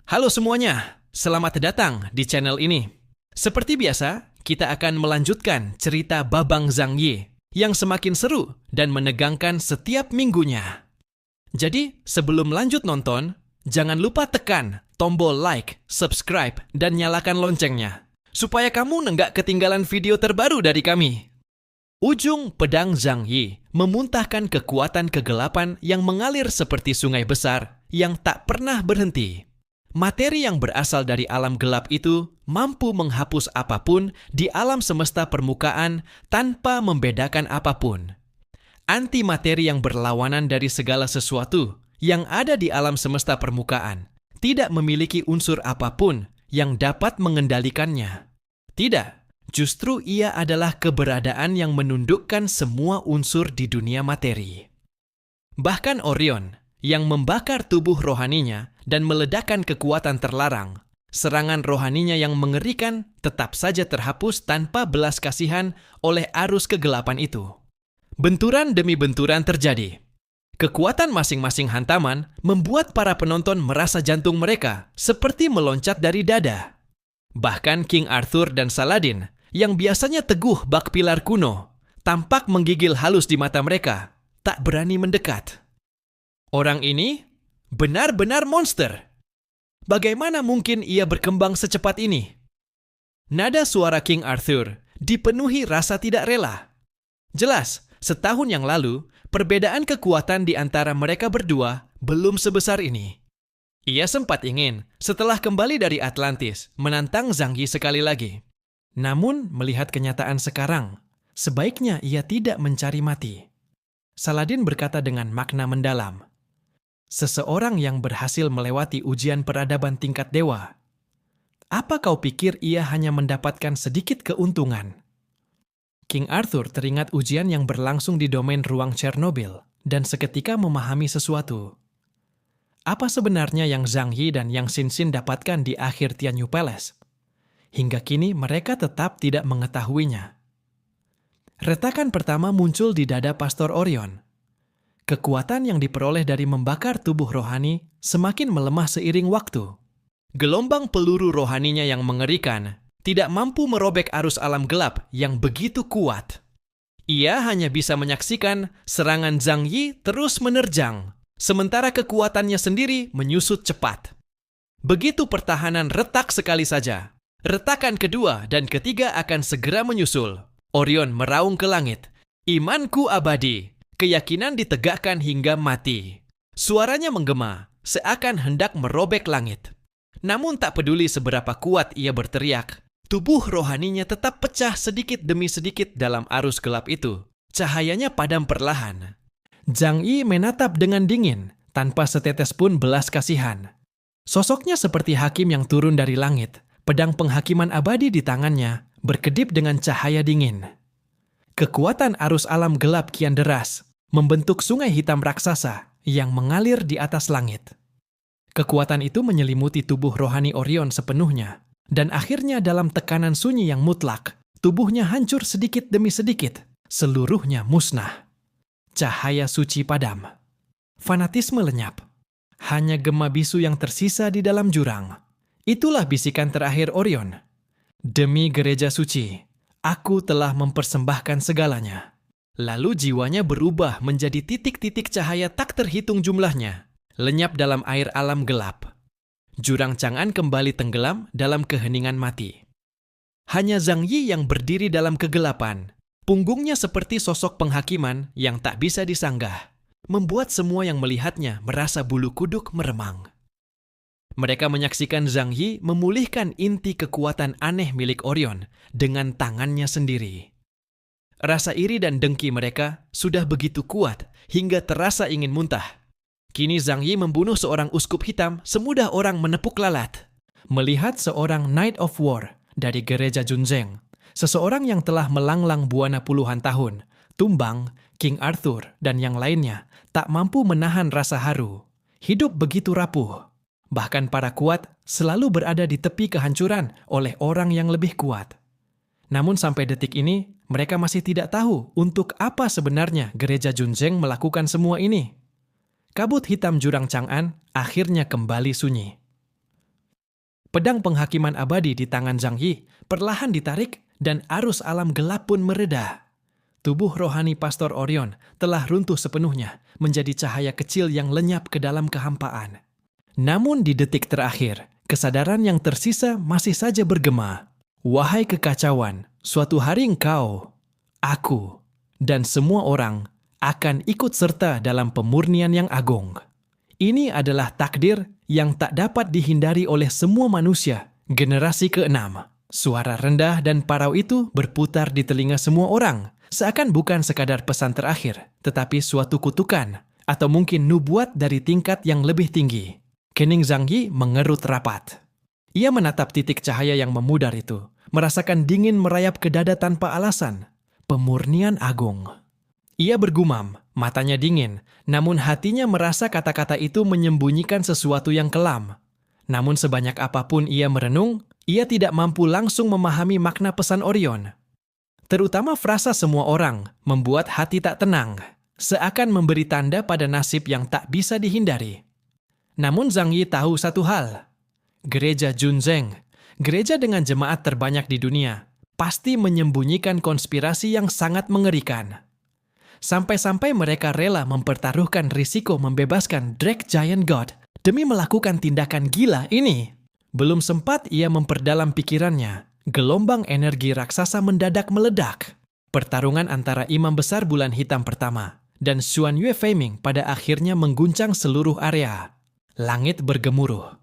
Halo semuanya, selamat datang di channel ini. Seperti biasa, kita akan melanjutkan cerita Babang Zhang Yi yang semakin seru dan menegangkan setiap minggunya. Jadi, sebelum lanjut nonton, jangan lupa tekan tombol like, subscribe, dan nyalakan loncengnya, supaya kamu nggak ketinggalan video terbaru dari kami. Ujung pedang Zhang Yi memuntahkan kekuatan kegelapan yang mengalir seperti sungai besar yang tak pernah berhenti. Materi yang berasal dari alam gelap itu mampu menghapus apapun di alam semesta permukaan tanpa membedakan apapun. Antimateri yang berlawanan dari segala sesuatu yang ada di alam semesta permukaan tidak memiliki unsur apapun yang dapat mengendalikannya. Tidak, justru ia adalah keberadaan yang menundukkan semua unsur di dunia materi. Bahkan Orion, yang membakar tubuh rohaninya dan meledakkan kekuatan terlarang, serangan rohaninya yang mengerikan tetap saja terhapus tanpa belas kasihan oleh arus kegelapan itu. Benturan demi benturan terjadi. Kekuatan masing-masing hantaman membuat para penonton merasa jantung mereka seperti meloncat dari dada. Bahkan King Arthur dan Saladin, yang biasanya teguh bak pilar kuno, tampak menggigil halus di mata mereka, tak berani mendekat. Orang ini benar-benar monster. Bagaimana mungkin ia berkembang secepat ini? Nada suara King Arthur dipenuhi rasa tidak rela. Jelas, setahun yang lalu, perbedaan kekuatan di antara mereka berdua belum sebesar ini. Ia sempat ingin, setelah kembali dari Atlantis, menantang Zhang Yi sekali lagi. Namun, melihat kenyataan sekarang, sebaiknya ia tidak mencari mati. Saladin berkata dengan makna mendalam, "Seseorang yang berhasil melewati ujian peradaban tingkat dewa, apa kau pikir ia hanya mendapatkan sedikit keuntungan?" King Arthur teringat ujian yang berlangsung di domain ruang Chernobyl dan seketika memahami sesuatu. Apa sebenarnya yang Zhang Yi dan Yang Xin dapatkan di akhir Tianyu Palace? Hingga kini mereka tetap tidak mengetahuinya. Retakan pertama muncul di dada Pastor Orion. Kekuatan yang diperoleh dari membakar tubuh rohani semakin melemah seiring waktu. Gelombang peluru rohaninya yang mengerikan tidak mampu merobek arus alam gelap yang begitu kuat. Ia hanya bisa menyaksikan serangan Zhang Yi terus menerjang, sementara kekuatannya sendiri menyusut cepat. Begitu pertahanan retak sekali saja, retakan kedua dan ketiga akan segera menyusul. Orion meraung ke langit, "Imanku abadi, keyakinan ditegakkan hingga mati." Suaranya menggema, seakan hendak merobek langit. Namun tak peduli seberapa kuat ia berteriak, tubuh rohaninya tetap pecah sedikit demi sedikit dalam arus gelap itu. Cahayanya padam perlahan. Zhang Yi menatap dengan dingin, tanpa setetes pun belas kasihan. Sosoknya seperti hakim yang turun dari langit, pedang penghakiman abadi di tangannya, berkedip dengan cahaya dingin. Kekuatan arus alam gelap kian deras, membentuk sungai hitam raksasa yang mengalir di atas langit. Kekuatan itu menyelimuti tubuh rohani Orion sepenuhnya, dan akhirnya dalam tekanan sunyi yang mutlak, tubuhnya hancur sedikit demi sedikit, seluruhnya musnah. Cahaya suci padam. Fanatisme lenyap. Hanya gema bisu yang tersisa di dalam jurang. Itulah bisikan terakhir Orion. "Demi gereja suci, aku telah mempersembahkan segalanya." Lalu jiwanya berubah menjadi titik-titik cahaya tak terhitung jumlahnya, lenyap dalam air alam gelap. Jurang Chang'an kembali tenggelam dalam keheningan mati. Hanya Zhang Yi yang berdiri dalam kegelapan. Punggungnya seperti sosok penghakiman yang tak bisa disanggah, membuat semua yang melihatnya merasa bulu kuduk meremang. Mereka menyaksikan Zhang Yi memulihkan inti kekuatan aneh milik Orion dengan tangannya sendiri. Rasa iri dan dengki mereka sudah begitu kuat hingga terasa ingin muntah. Kini Zhang Yi membunuh seorang uskup hitam semudah orang menepuk lalat. Melihat seorang Knight of War dari gereja Junzeng, seseorang yang telah melanglang buana puluhan tahun, tumbang, King Arthur dan yang lainnya tak mampu menahan rasa haru. Hidup begitu rapuh. Bahkan para kuat selalu berada di tepi kehancuran oleh orang yang lebih kuat. Namun sampai detik ini, mereka masih tidak tahu untuk apa sebenarnya gereja Junzeng melakukan semua ini. Kabut hitam jurang Chang'an akhirnya kembali sunyi. Pedang penghakiman abadi di tangan Zhang Yi perlahan ditarik dan arus alam gelap pun mereda. Tubuh rohani Pastor Orion telah runtuh sepenuhnya menjadi cahaya kecil yang lenyap ke dalam kehampaan. Namun di detik terakhir, kesadaran yang tersisa masih saja bergema. Wahai kekacauan, suatu hari engkau, aku, dan semua orang akan ikut serta dalam pemurnian yang agung. Ini adalah takdir yang tak dapat dihindari oleh semua manusia, generasi ke-6. Suara rendah dan parau itu berputar di telinga semua orang, seakan bukan sekadar pesan terakhir, tetapi suatu kutukan, atau mungkin nubuat dari tingkat yang lebih tinggi. Kening Zhang Yi mengerut rapat. Ia menatap titik cahaya yang memudar itu, merasakan dingin merayap ke dada tanpa alasan. Pemurnian agung. Ia bergumam, matanya dingin, namun hatinya merasa kata-kata itu menyembunyikan sesuatu yang kelam. Namun sebanyak apapun ia merenung, ia tidak mampu langsung memahami makna pesan Orion. Terutama frasa semua orang membuat hati tak tenang, seakan memberi tanda pada nasib yang tak bisa dihindari. Namun Zhang Yi tahu satu hal. Gereja Junzeng, gereja dengan jemaat terbanyak di dunia, pasti menyembunyikan konspirasi yang sangat mengerikan. Sampai-sampai mereka rela mempertaruhkan risiko membebaskan Drake Giant God demi melakukan tindakan gila ini. Belum sempat ia memperdalam pikirannya, gelombang energi raksasa mendadak meledak. Pertarungan antara Imam Besar Bulan Hitam pertama dan Xuan Yue Feiming pada akhirnya mengguncang seluruh area. Langit bergemuruh.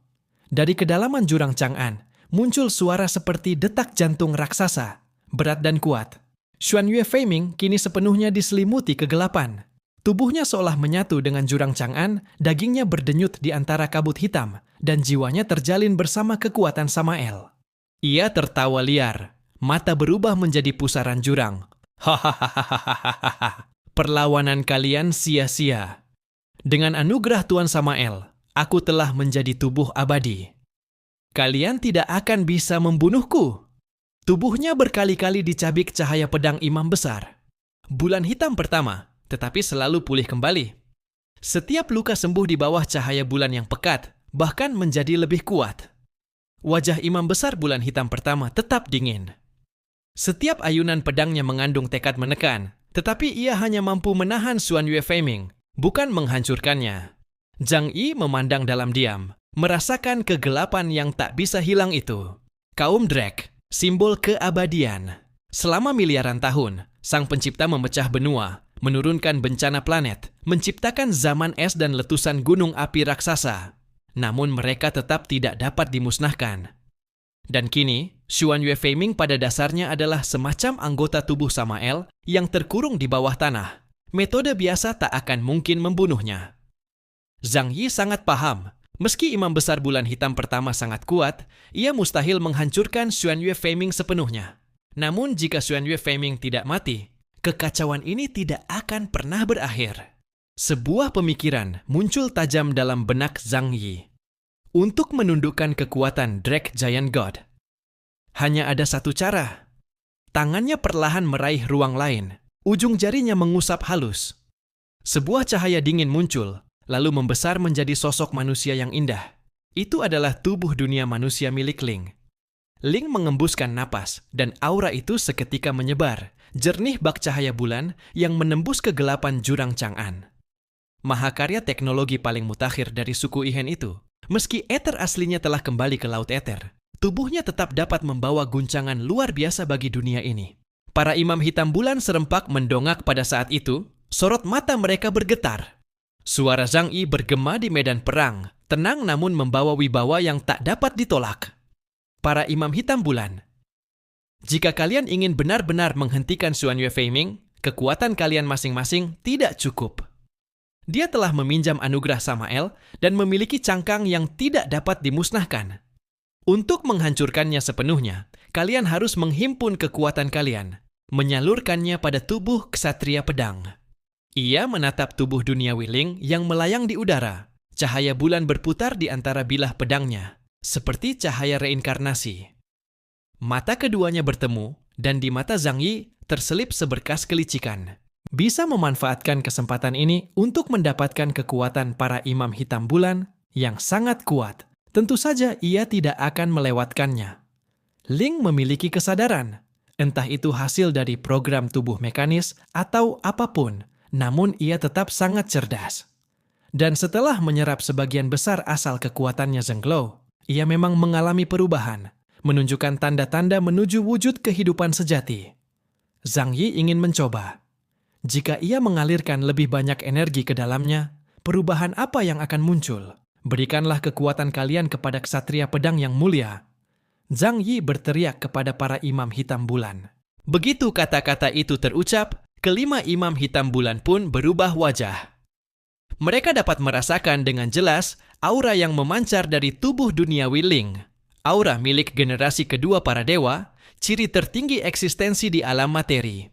Dari kedalaman jurang Chang'an, muncul suara seperti detak jantung raksasa, berat dan kuat. Xuan Yue Feiming kini sepenuhnya diselimuti kegelapan. Tubuhnya seolah menyatu dengan jurang Chang'an, dagingnya berdenyut di antara kabut hitam, dan jiwanya terjalin bersama kekuatan Samael. Ia tertawa liar, mata berubah menjadi pusaran jurang. Hahaha, perlawanan kalian sia-sia. Dengan anugerah Tuan Samael, aku telah menjadi tubuh abadi. Kalian tidak akan bisa membunuhku. Tubuhnya berkali-kali dicabik cahaya pedang Imam Besar. Bulan hitam pertama, tetapi selalu pulih kembali. Setiap luka sembuh di bawah cahaya bulan yang pekat, bahkan menjadi lebih kuat. Wajah Imam Besar Bulan Hitam pertama tetap dingin. Setiap ayunan pedangnya mengandung tekad menekan, tetapi ia hanya mampu menahan Xuan Yue Feiming, bukan menghancurkannya. Zhang Yi memandang dalam diam, merasakan kegelapan yang tak bisa hilang itu. Kaum Drake, simbol keabadian. Selama miliaran tahun, Sang Pencipta memecah benua, menurunkan bencana planet, menciptakan zaman es dan letusan gunung api raksasa. Namun mereka tetap tidak dapat dimusnahkan. Dan kini, Xuan Yue Feiming pada dasarnya adalah semacam anggota tubuh Samael yang terkurung di bawah tanah. Metode biasa tak akan mungkin membunuhnya. Zhang Yi sangat paham, meski Imam Besar Bulan Hitam pertama sangat kuat, ia mustahil menghancurkan Xuan Yue Feiming sepenuhnya. Namun jika Xuan Yue Feiming tidak mati, kekacauan ini tidak akan pernah berakhir. Sebuah pemikiran muncul tajam dalam benak Zhang Yi. Untuk menundukkan kekuatan Drake Giant God, hanya ada satu cara. Tangannya perlahan meraih ruang lain, ujung jarinya mengusap halus. Sebuah cahaya dingin muncul, lalu membesar menjadi sosok manusia yang indah. Itu adalah tubuh dunia manusia milik Ling. Ling mengembuskan napas, dan aura itu seketika menyebar, jernih bak cahaya bulan yang menembus kegelapan jurang Chang'an. Mahakarya teknologi paling mutakhir dari suku Ihen itu, meski eter aslinya telah kembali ke laut eter, tubuhnya tetap dapat membawa guncangan luar biasa bagi dunia ini. Para imam hitam bulan serempak mendongak pada saat itu, sorot mata mereka bergetar. Suara Zhang Yi bergema di medan perang, tenang namun membawa wibawa yang tak dapat ditolak. Para imam hitam bulan, jika kalian ingin benar-benar menghentikan Xuan Yue Feiming, kekuatan kalian masing-masing tidak cukup. Dia telah meminjam anugerah Samael dan memiliki cangkang yang tidak dapat dimusnahkan. Untuk menghancurkannya sepenuhnya, kalian harus menghimpun kekuatan kalian, menyalurkannya pada tubuh ksatria pedang. Ia menatap tubuh duniawi Ling yang melayang di udara. Cahaya bulan berputar di antara bilah pedangnya, seperti cahaya reinkarnasi. Mata keduanya bertemu, dan di mata Zhang Yi terselip seberkas kelicikan. Bisa memanfaatkan kesempatan ini untuk mendapatkan kekuatan para imam hitam bulan yang sangat kuat, tentu saja ia tidak akan melewatkannya. Ling memiliki kesadaran, entah itu hasil dari program tubuh mekanis atau apapun, namun ia tetap sangat cerdas. Dan setelah menyerap sebagian besar asal kekuatannya Zhenglou, ia memang mengalami perubahan, menunjukkan tanda-tanda menuju wujud kehidupan sejati. Zhang Yi ingin mencoba. Jika ia mengalirkan lebih banyak energi ke dalamnya, perubahan apa yang akan muncul? Berikanlah kekuatan kalian kepada ksatria pedang yang mulia. Zhang Yi berteriak kepada para imam hitam bulan. Begitu kata-kata itu terucap, kelima imam hitam bulan pun berubah wajah. Mereka dapat merasakan dengan jelas aura yang memancar dari tubuh duniawi Ling. Aura milik generasi kedua para dewa, ciri tertinggi eksistensi di alam materi.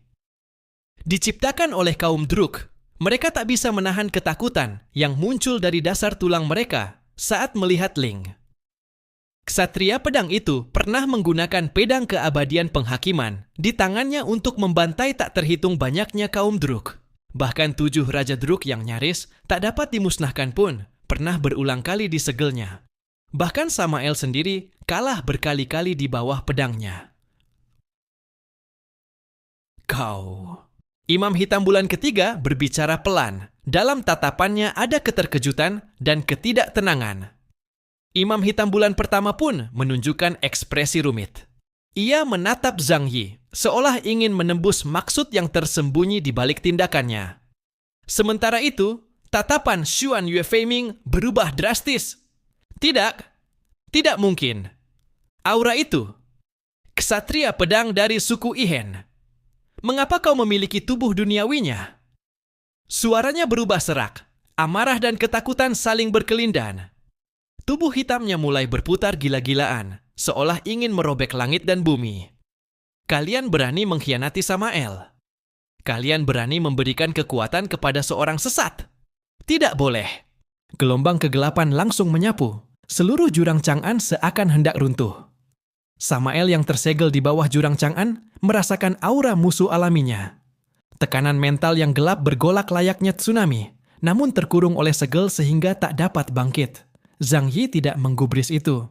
Diciptakan oleh kaum Druk, mereka tak bisa menahan ketakutan yang muncul dari dasar tulang mereka saat melihat Ling. Ksatria pedang itu pernah menggunakan pedang keabadian penghakiman di tangannya untuk membantai tak terhitung banyaknya kaum Druk. Bahkan 7 Raja Druk yang nyaris tak dapat dimusnahkan pun pernah berulang kali disegelnya. Bahkan Samael sendiri kalah berkali-kali di bawah pedangnya. Kau. Imam hitam bulan ketiga berbicara pelan. Dalam tatapannya ada keterkejutan dan ketidaktenangan. Imam hitam bulan pertama pun menunjukkan ekspresi rumit. Ia menatap Zhang Yi, seolah ingin menembus maksud yang tersembunyi di balik tindakannya. Sementara itu, tatapan Xuan Yue Feiming berubah drastis. Tidak mungkin. Aura itu, ksatria pedang dari suku Ihen. Mengapa kau memiliki tubuh duniawinya? Suaranya berubah serak, amarah dan ketakutan saling berkelindan. Tubuh hitamnya mulai berputar gila-gilaan, seolah ingin merobek langit dan bumi. Kalian berani mengkhianati Samael. Kalian berani memberikan kekuatan kepada seorang sesat. Tidak boleh. Gelombang kegelapan langsung menyapu. Seluruh jurang Chang'an seakan hendak runtuh. Samael yang tersegel di bawah jurang Chang'an merasakan aura musuh alaminya. Tekanan mental yang gelap bergolak layaknya tsunami, namun terkurung oleh segel sehingga tak dapat bangkit. Zhang Yi tidak menggubris itu.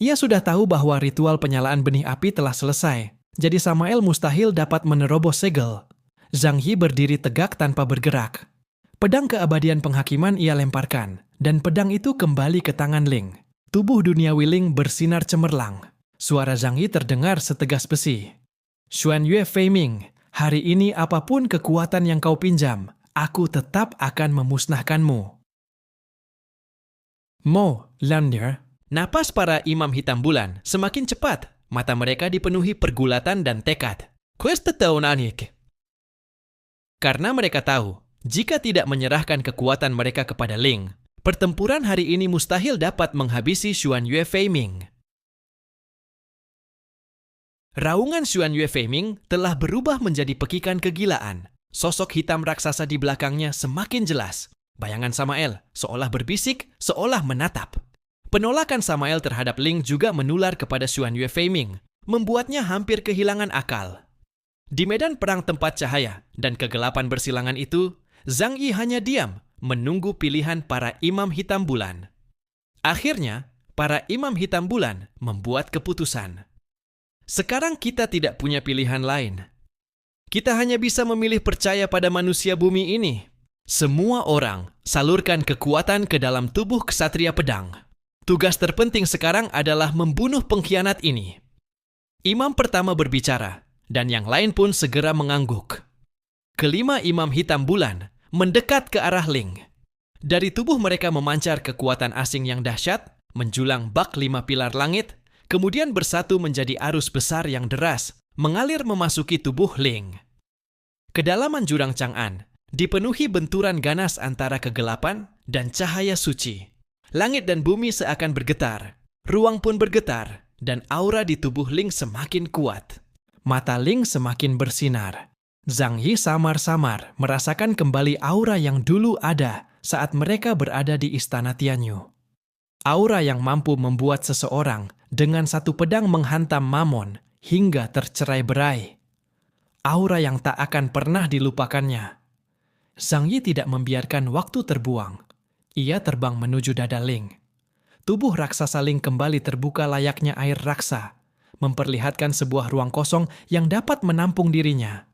Ia sudah tahu bahwa ritual penyalaan benih api telah selesai, jadi Samael mustahil dapat menerobos segel. Zhang Yi berdiri tegak tanpa bergerak. Pedang keabadian penghakiman ia lemparkan, dan pedang itu kembali ke tangan Ling. Tubuh duniawi Ling bersinar cemerlang. Suara Zhang Yi terdengar setegas besi. Xuan Yue Feiming, hari ini apapun kekuatan yang kau pinjam, aku tetap akan memusnahkanmu. Mo, Lander. Napas para imam hitam bulan semakin cepat. Mata mereka dipenuhi pergulatan dan tekad. Questa tahun anik. Karena mereka tahu, jika tidak menyerahkan kekuatan mereka kepada Ling, pertempuran hari ini mustahil dapat menghabisi Xuan Yue Feiming. Raungan Xuan Yue Feiming telah berubah menjadi pekikan kegilaan. Sosok hitam raksasa di belakangnya semakin jelas. Bayangan Samael seolah berbisik, seolah menatap. Penolakan Samael terhadap Ling juga menular kepada Xuan Yue Feiming, membuatnya hampir kehilangan akal. Di medan perang tempat cahaya dan kegelapan bersilangan itu, Zhang Yi hanya diam, menunggu pilihan para imam hitam bulan. Akhirnya, para imam hitam bulan membuat keputusan. Sekarang kita tidak punya pilihan lain. Kita hanya bisa memilih percaya pada manusia bumi ini. Semua orang salurkan kekuatan ke dalam tubuh ksatria pedang. Tugas terpenting sekarang adalah membunuh pengkhianat ini. Imam pertama berbicara, dan yang lain pun segera mengangguk. Kelima imam hitam bulan mendekat ke arah Ling. Dari tubuh mereka memancar kekuatan asing yang dahsyat, menjulang bak 5 pilar langit, kemudian bersatu menjadi arus besar yang deras, mengalir memasuki tubuh Ling. Kedalaman jurang Chang'an dipenuhi benturan ganas antara kegelapan dan cahaya suci. Langit dan bumi seakan bergetar, ruang pun bergetar, dan aura di tubuh Ling semakin kuat. Mata Ling semakin bersinar. Zhang Yi samar-samar merasakan kembali aura yang dulu ada saat mereka berada di istana Tianyu. Aura yang mampu membuat seseorang dengan satu pedang menghantam Mamon hingga tercerai-berai. Aura yang tak akan pernah dilupakannya. Zhang Yi tidak membiarkan waktu terbuang. Ia terbang menuju dada Ling. tubuh raksasa Ling kembali terbuka layaknya air raksa, memperlihatkan sebuah ruang kosong yang dapat menampung dirinya.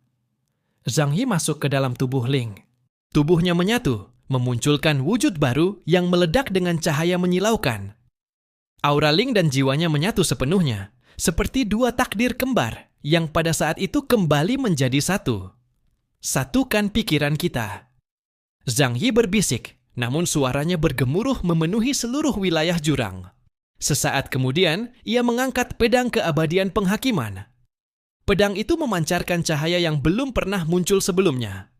Zhang Yi masuk ke dalam tubuh Ling. Tubuhnya menyatu, memunculkan wujud baru yang meledak dengan cahaya menyilaukan. Aura Ling dan jiwanya menyatu sepenuhnya, seperti dua takdir kembar yang pada saat itu kembali menjadi satu. Satukan pikiran kita. Zhang Yi berbisik, namun suaranya bergemuruh memenuhi seluruh wilayah jurang. Sesaat kemudian, ia mengangkat pedang keabadian penghakiman. Pedang itu memancarkan cahaya yang belum pernah muncul sebelumnya.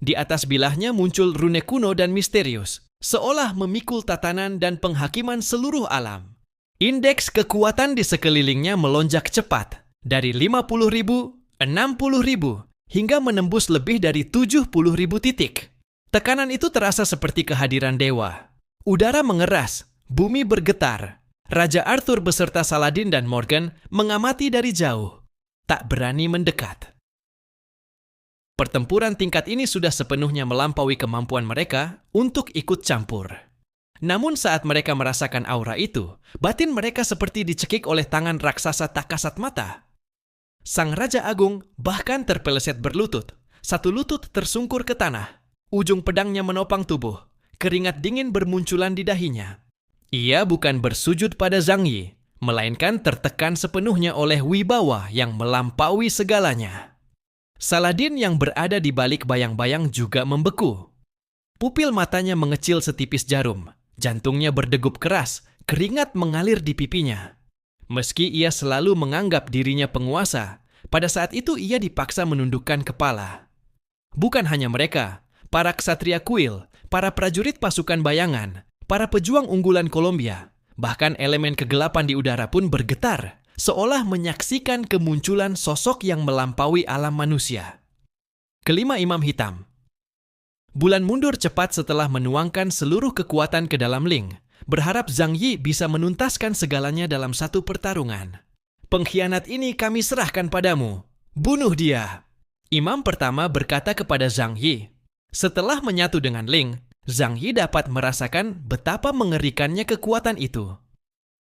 Di atas bilahnya muncul rune kuno dan misterius, seolah memikul tatanan dan penghakiman seluruh alam. Indeks kekuatan di sekelilingnya melonjak cepat, dari 50.000, 60.000, hingga menembus lebih dari 70.000 titik. Tekanan itu terasa seperti kehadiran dewa. Udara mengeras, bumi bergetar. Raja Arthur beserta Saladin dan Morgan mengamati dari jauh, tak berani mendekat. Pertempuran tingkat ini sudah sepenuhnya melampaui kemampuan mereka untuk ikut campur. Namun saat mereka merasakan aura itu, batin mereka seperti dicekik oleh tangan raksasa tak kasat mata. Sang Raja Agung bahkan terpeleset berlutut, satu lutut tersungkur ke tanah. Ujung pedangnya menopang tubuh, keringat dingin bermunculan di dahinya. Ia bukan bersujud pada Zhang Yi, melainkan tertekan sepenuhnya oleh wibawa yang melampaui segalanya. Saladin yang berada di balik bayang-bayang juga membeku. Pupil matanya mengecil setipis jarum, jantungnya berdegup keras, keringat mengalir di pipinya. Meski ia selalu menganggap dirinya penguasa, pada saat itu ia dipaksa menundukkan kepala. Bukan hanya mereka, para ksatria kuil, para prajurit pasukan bayangan, para pejuang unggulan Kolombia, bahkan elemen kegelapan di udara pun bergetar, seolah menyaksikan kemunculan sosok yang melampaui alam manusia. Kelima Imam Hitam. Bulan mundur cepat setelah menuangkan seluruh kekuatan ke dalam Ling, berharap Zhang Yi bisa menuntaskan segalanya dalam satu pertarungan. Pengkhianat ini kami serahkan padamu. Bunuh dia. Imam pertama berkata kepada Zhang Yi. Setelah menyatu dengan Ling, Zhang Yi dapat merasakan betapa mengerikannya kekuatan itu.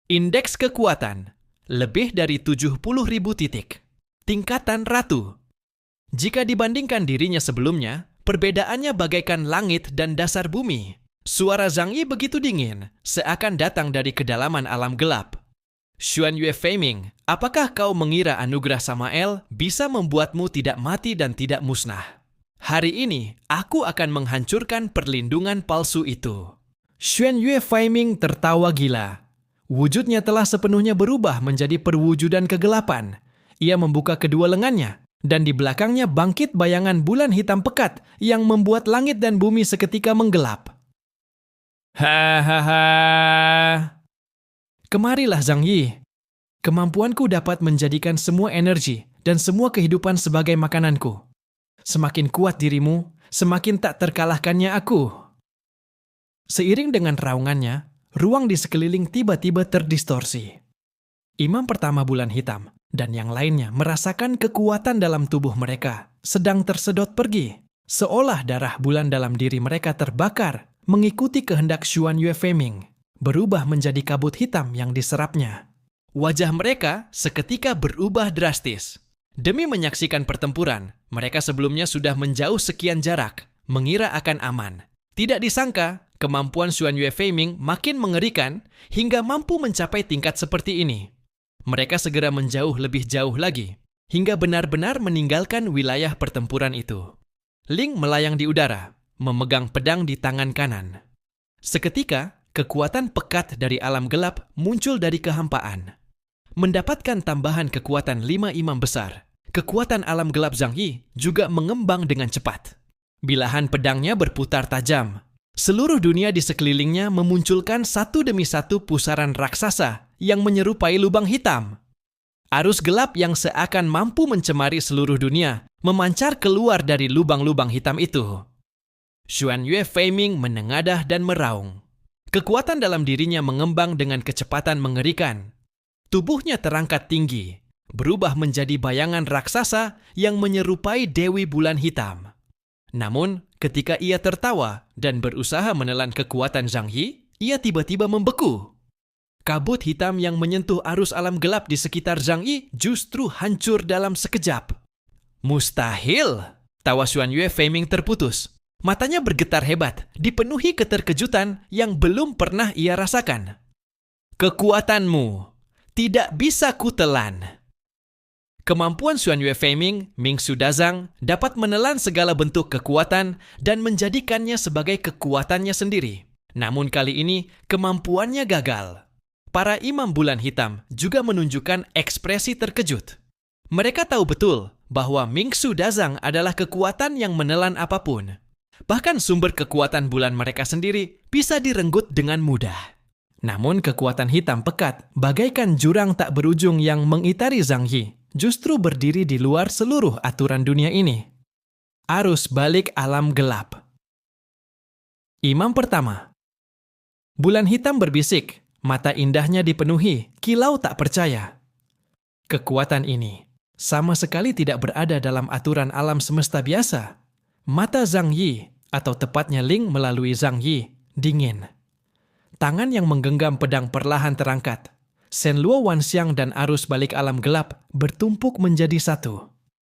Indeks kekuatan, lebih dari 70.000 titik. Tingkatan ratu. Jika dibandingkan dirinya sebelumnya, perbedaannya bagaikan langit dan dasar bumi. Suara Zhang Yi begitu dingin, seakan datang dari kedalaman alam gelap. Xuan Yue Feiming, apakah kau mengira anugerah Samael bisa membuatmu tidak mati dan tidak musnah? Hari ini, aku akan menghancurkan perlindungan palsu itu. Xuan Yue Feiming tertawa gila. Wujudnya telah sepenuhnya berubah menjadi perwujudan kegelapan. Ia membuka kedua lengannya, dan di belakangnya bangkit bayangan bulan hitam pekat yang membuat langit dan bumi seketika menggelap. Hahaha. Kemarilah Zhang Yi. Kemampuanku dapat menjadikan semua energi dan semua kehidupan sebagai makananku. Semakin kuat dirimu, semakin tak terkalahkannya aku. Seiring dengan raungannya, ruang di sekeliling tiba-tiba terdistorsi. Imam pertama bulan hitam dan yang lainnya merasakan kekuatan dalam tubuh mereka sedang tersedot pergi, seolah darah bulan dalam diri mereka terbakar mengikuti kehendak Xuan Yue Feiming, berubah menjadi kabut hitam yang diserapnya. Wajah mereka seketika berubah drastis. Demi menyaksikan pertempuran, mereka sebelumnya sudah menjauh sekian jarak, mengira akan aman. Tidak disangka, kemampuan Xuan Yue Feiming makin mengerikan hingga mampu mencapai tingkat seperti ini. Mereka segera menjauh lebih jauh lagi, hingga benar-benar meninggalkan wilayah pertempuran itu. Ling melayang di udara, memegang pedang di tangan kanan. Seketika, kekuatan pekat dari alam gelap muncul dari kehampaan. Mendapatkan tambahan kekuatan 5 imam besar, kekuatan alam gelap Zhang Yi juga mengembang dengan cepat. Bilahan pedangnya berputar tajam. Seluruh dunia di sekelilingnya memunculkan satu demi satu pusaran raksasa yang menyerupai lubang hitam. Arus gelap yang seakan mampu mencemari seluruh dunia memancar keluar dari lubang-lubang hitam itu. Xuan Yue Feiming menengadah dan meraung. Kekuatan dalam dirinya mengembang dengan kecepatan mengerikan. Tubuhnya terangkat tinggi, berubah menjadi bayangan raksasa yang menyerupai Dewi Bulan Hitam. Namun, ketika ia tertawa dan berusaha menelan kekuatan Zhang Yi, ia tiba-tiba membeku. Kabut hitam yang menyentuh arus alam gelap di sekitar Zhang Yi justru hancur dalam sekejap. Mustahil! Tawa Xuan Yue Feiming terputus. Matanya bergetar hebat, dipenuhi keterkejutan yang belum pernah ia rasakan. Kekuatanmu tidak bisa kutelan. Kemampuan Xuan Yue Feiming, Mingsu Dazang, dapat menelan segala bentuk kekuatan dan menjadikannya sebagai kekuatannya sendiri. Namun kali ini, kemampuannya gagal. Para imam bulan hitam juga menunjukkan ekspresi terkejut. Mereka tahu betul bahwa Mingsu Dazang adalah kekuatan yang menelan apapun. Bahkan sumber kekuatan bulan mereka sendiri bisa direnggut dengan mudah. Namun kekuatan hitam pekat, bagaikan jurang tak berujung yang mengitari Zhang Yi, justru berdiri di luar seluruh aturan dunia ini. Arus balik alam gelap. Imam pertama. Bulan hitam berbisik, mata indahnya dipenuhi, kilau tak percaya. Kekuatan ini sama sekali tidak berada dalam aturan alam semesta biasa. Mata Zhang Yi, atau tepatnya Ling melalui Zhang Yi, dingin. Tangan yang menggenggam pedang perlahan terangkat. Shenluo Wanxiang dan arus balik alam gelap bertumpuk menjadi satu.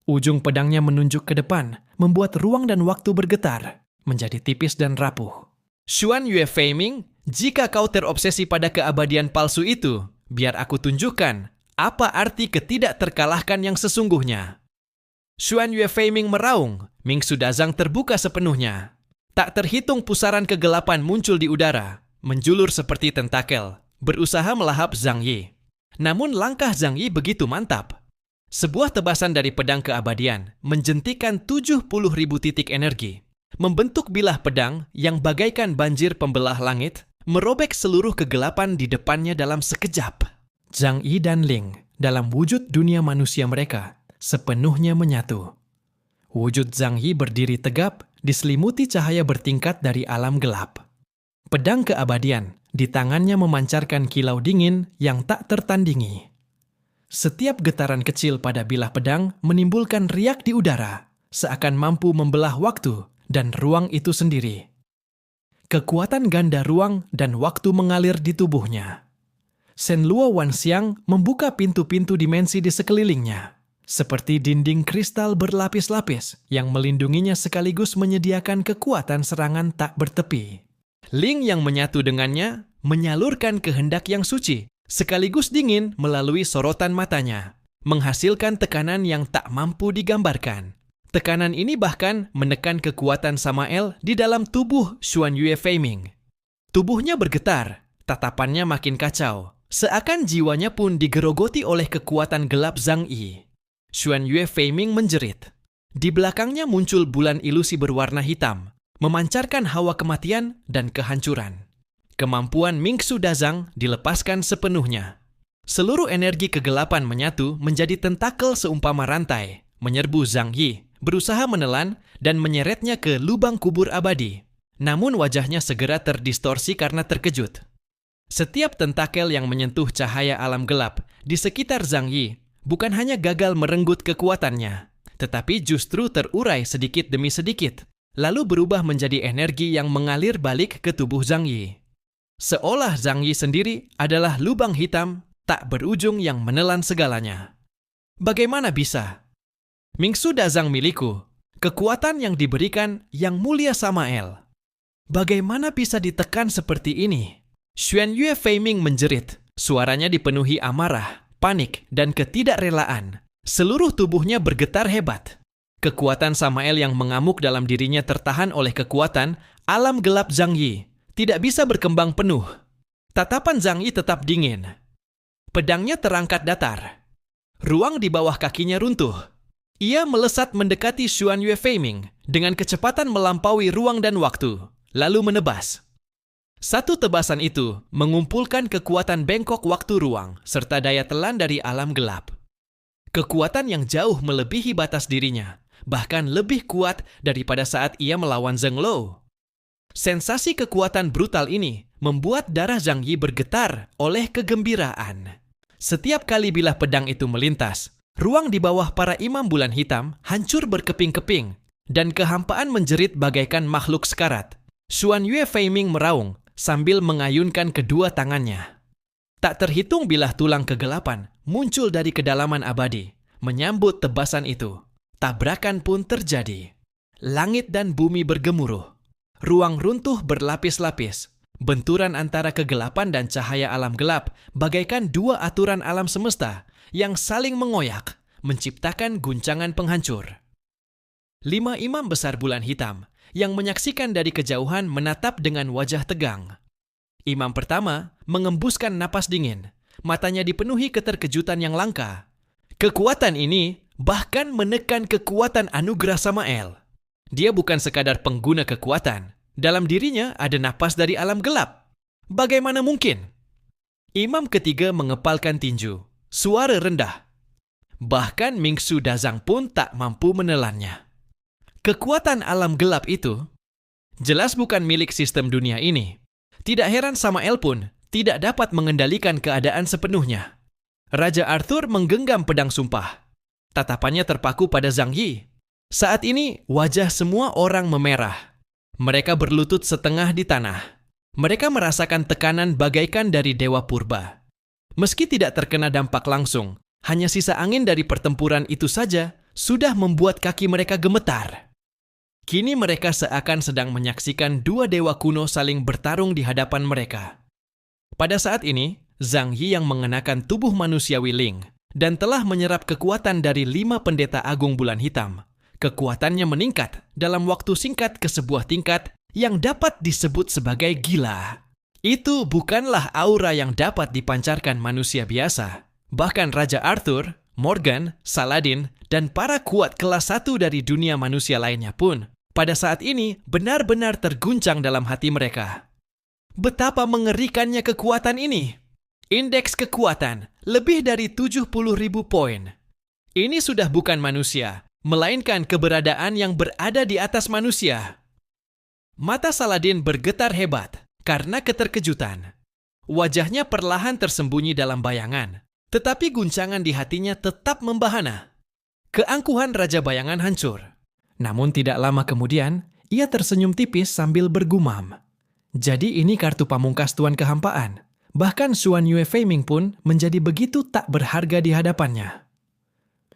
Ujung pedangnya menunjuk ke depan, membuat ruang dan waktu bergetar, menjadi tipis dan rapuh. Xuan Yue Feiming, jika kau terobsesi pada keabadian palsu itu, biar aku tunjukkan apa arti ketidakterkalahkan yang sesungguhnya. Xuan Yue Feiming meraung, Mingsu Dazang terbuka sepenuhnya. Tak terhitung pusaran kegelapan muncul di udara, menjulur seperti tentakel, berusaha melahap Zhang Yi. Namun langkah Zhang Yi begitu mantap. Sebuah tebasan dari pedang keabadian menjentikan 70.000 titik energi, membentuk bilah pedang yang bagaikan banjir pembelah langit, merobek seluruh kegelapan di depannya dalam sekejap. Zhang Yi dan Ling, dalam wujud dunia manusia mereka, sepenuhnya menyatu. Wujud Zhang Yi berdiri tegap, diselimuti cahaya bertingkat dari alam gelap. Pedang keabadian di tangannya memancarkan kilau dingin yang tak tertandingi. Setiap getaran kecil pada bilah pedang menimbulkan riak di udara, seakan mampu membelah waktu dan ruang itu sendiri. Kekuatan ganda ruang dan waktu mengalir di tubuhnya. Shenluo Wanxiang membuka pintu-pintu dimensi di sekelilingnya, seperti dinding kristal berlapis-lapis yang melindunginya sekaligus menyediakan kekuatan serangan tak bertepi. Ling yang menyatu dengannya menyalurkan kehendak yang suci, sekaligus dingin melalui sorotan matanya, menghasilkan tekanan yang tak mampu digambarkan. Tekanan ini bahkan menekan kekuatan Samael di dalam tubuh Xuan Yue Feiming. Tubuhnya bergetar, tatapannya makin kacau, seakan jiwanya pun digerogoti oleh kekuatan gelap Zhang Yi. Xuan Yue Feiming menjerit. Di belakangnya muncul bulan ilusi berwarna hitam, memancarkan hawa kematian dan kehancuran. Kemampuan Mingsu Dazang dilepaskan sepenuhnya. Seluruh energi kegelapan menyatu menjadi tentakel seumpama rantai, menyerbu Zhang Yi, berusaha menelan dan menyeretnya ke lubang kubur abadi. Namun wajahnya segera terdistorsi karena terkejut. Setiap tentakel yang menyentuh cahaya alam gelap di sekitar Zhang Yi bukan hanya gagal merenggut kekuatannya, tetapi justru terurai sedikit demi sedikit, lalu berubah menjadi energi yang mengalir balik ke tubuh Zhang Yi. Seolah Zhang Yi sendiri adalah lubang hitam tak berujung yang menelan segalanya. Bagaimana bisa? Mingsu Dazang milikku, kekuatan yang diberikan Yang Mulia Samael. Bagaimana bisa ditekan seperti ini? Xuan Yue Feiming menjerit, suaranya dipenuhi amarah, panik, dan ketidakrelaan. Seluruh tubuhnya bergetar hebat. Kekuatan Samael yang mengamuk dalam dirinya tertahan oleh kekuatan alam gelap Zhang Yi, tidak bisa berkembang penuh. Tatapan Zhang Yi tetap dingin. Pedangnya terangkat datar. Ruang di bawah kakinya runtuh. Ia melesat mendekati Xuan Yue Feiming dengan kecepatan melampaui ruang dan waktu, lalu menebas. Satu tebasan itu mengumpulkan kekuatan bengkok waktu ruang serta daya telan dari alam gelap. Kekuatan yang jauh melebihi batas dirinya, bahkan lebih kuat daripada saat ia melawan Zheng Lo. Sensasi kekuatan brutal ini membuat darah Zhang Yi bergetar oleh kegembiraan. Setiap kali bilah pedang itu melintas, ruang di bawah para imam bulan hitam hancur berkeping-keping, dan kehampaan menjerit bagaikan makhluk sekarat. Xuan Yue Feiming meraung sambil mengayunkan kedua tangannya. Tak terhitung bilah tulang kegelapan muncul dari kedalaman abadi, menyambut tebasan itu. Tabrakan pun terjadi. Langit dan bumi bergemuruh. Ruang runtuh berlapis-lapis. Benturan antara kegelapan dan cahaya alam gelap bagaikan dua aturan alam semesta yang saling mengoyak, menciptakan guncangan penghancur. 5 imam besar bulan hitam yang menyaksikan dari kejauhan menatap dengan wajah tegang. Imam pertama mengembuskan napas dingin, matanya dipenuhi keterkejutan yang langka. Kekuatan ini bahkan menekan kekuatan anugerah Samael. Dia bukan sekadar pengguna kekuatan. Dalam dirinya ada napas dari alam gelap. Bagaimana mungkin? Imam ketiga mengepalkan tinju, suara rendah. Bahkan Mingsu Dazang pun tak mampu menelannya. Kekuatan alam gelap itu jelas bukan milik sistem dunia ini. Tidak heran Samael pun tidak dapat mengendalikan keadaan sepenuhnya. Raja Arthur menggenggam pedang sumpah. Tatapannya terpaku pada Zhang Yi. Saat ini wajah semua orang memerah. Mereka berlutut setengah di tanah. Mereka merasakan tekanan bagaikan dari dewa purba. Meski tidak terkena dampak langsung, hanya sisa angin dari pertempuran itu saja sudah membuat kaki mereka gemetar. Kini mereka seakan sedang menyaksikan dua dewa kuno saling bertarung di hadapan mereka. Pada saat ini, Zhang Yi yang mengenakan tubuh manusiawi Ling dan telah menyerap kekuatan dari 5 pendeta agung bulan hitam. Kekuatannya meningkat dalam waktu singkat ke sebuah tingkat yang dapat disebut sebagai gila. Itu bukanlah aura yang dapat dipancarkan manusia biasa. Bahkan Raja Arthur, Morgan, Saladin, dan para kuat kelas 1 dari dunia manusia lainnya pun pada saat ini benar-benar terguncang dalam hati mereka. Betapa mengerikannya kekuatan ini. Indeks kekuatan lebih dari 70.000 poin. Ini sudah bukan manusia, melainkan keberadaan yang berada di atas manusia. Mata Saladin bergetar hebat karena keterkejutan. Wajahnya perlahan tersembunyi dalam bayangan, tetapi guncangan di hatinya tetap membahana. Keangkuhan Raja Bayangan hancur. Namun tidak lama kemudian, ia tersenyum tipis sambil bergumam. Jadi ini kartu pamungkas Tuan Kehampaan. Bahkan Xuan Yue Feiming pun menjadi begitu tak berharga di hadapannya.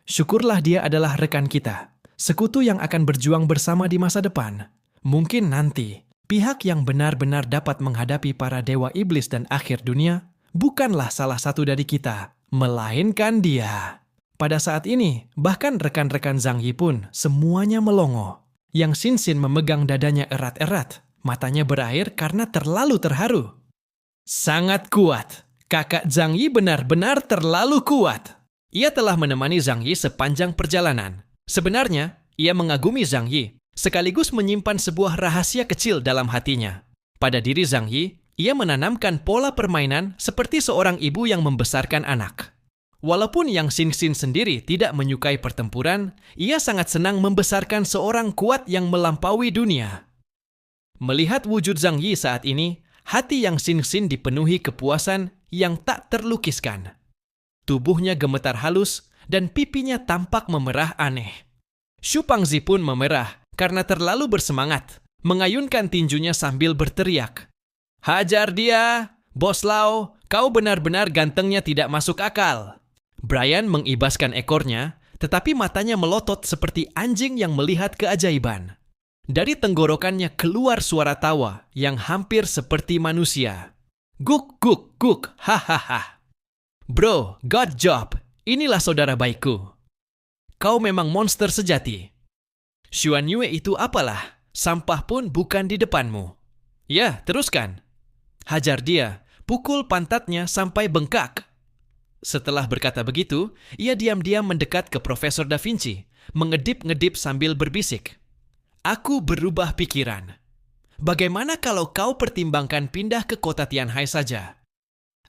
Syukurlah dia adalah rekan kita, sekutu yang akan berjuang bersama di masa depan. Mungkin nanti, pihak yang benar-benar dapat menghadapi para dewa iblis dan akhir dunia bukanlah salah satu dari kita, melainkan dia. Pada saat ini, bahkan rekan-rekan Zhang Yi pun semuanya melongo. Yang Xin Xin memegang dadanya erat-erat, matanya berair karena terlalu terharu. Sangat kuat. Kakak Zhang Yi benar-benar terlalu kuat. Ia telah menemani Zhang Yi sepanjang perjalanan. Sebenarnya, ia mengagumi Zhang Yi, sekaligus menyimpan sebuah rahasia kecil dalam hatinya. Pada diri Zhang Yi, ia menanamkan pola permainan seperti seorang ibu yang membesarkan anak. Walaupun Yang Xin Xin sendiri tidak menyukai pertempuran, ia sangat senang membesarkan seorang kuat yang melampaui dunia. Melihat wujud Zhang Yi saat ini, hati Yang Xin Xin dipenuhi kepuasan yang tak terlukiskan. Tubuhnya gemetar halus dan pipinya tampak memerah aneh. Xu Pangzi pun memerah karena terlalu bersemangat, mengayunkan tinjunya sambil berteriak. Hajar dia! Bos Lau, kau benar-benar gantengnya tidak masuk akal. Brian mengibaskan ekornya, tetapi matanya melotot seperti anjing yang melihat keajaiban. Dari tenggorokannya keluar suara tawa yang hampir seperti manusia. Guk, guk, guk, hahaha. Bro, good job. Inilah saudara baikku. Kau memang monster sejati. Xuan Yue itu apalah? Sampah pun bukan di depanmu. Ya, teruskan. Hajar dia, pukul pantatnya sampai bengkak. Setelah berkata begitu, ia diam-diam mendekat ke Profesor Da Vinci, mengedip-ngedip sambil berbisik. Aku berubah pikiran. Bagaimana kalau kau pertimbangkan pindah ke kota Tianhai saja?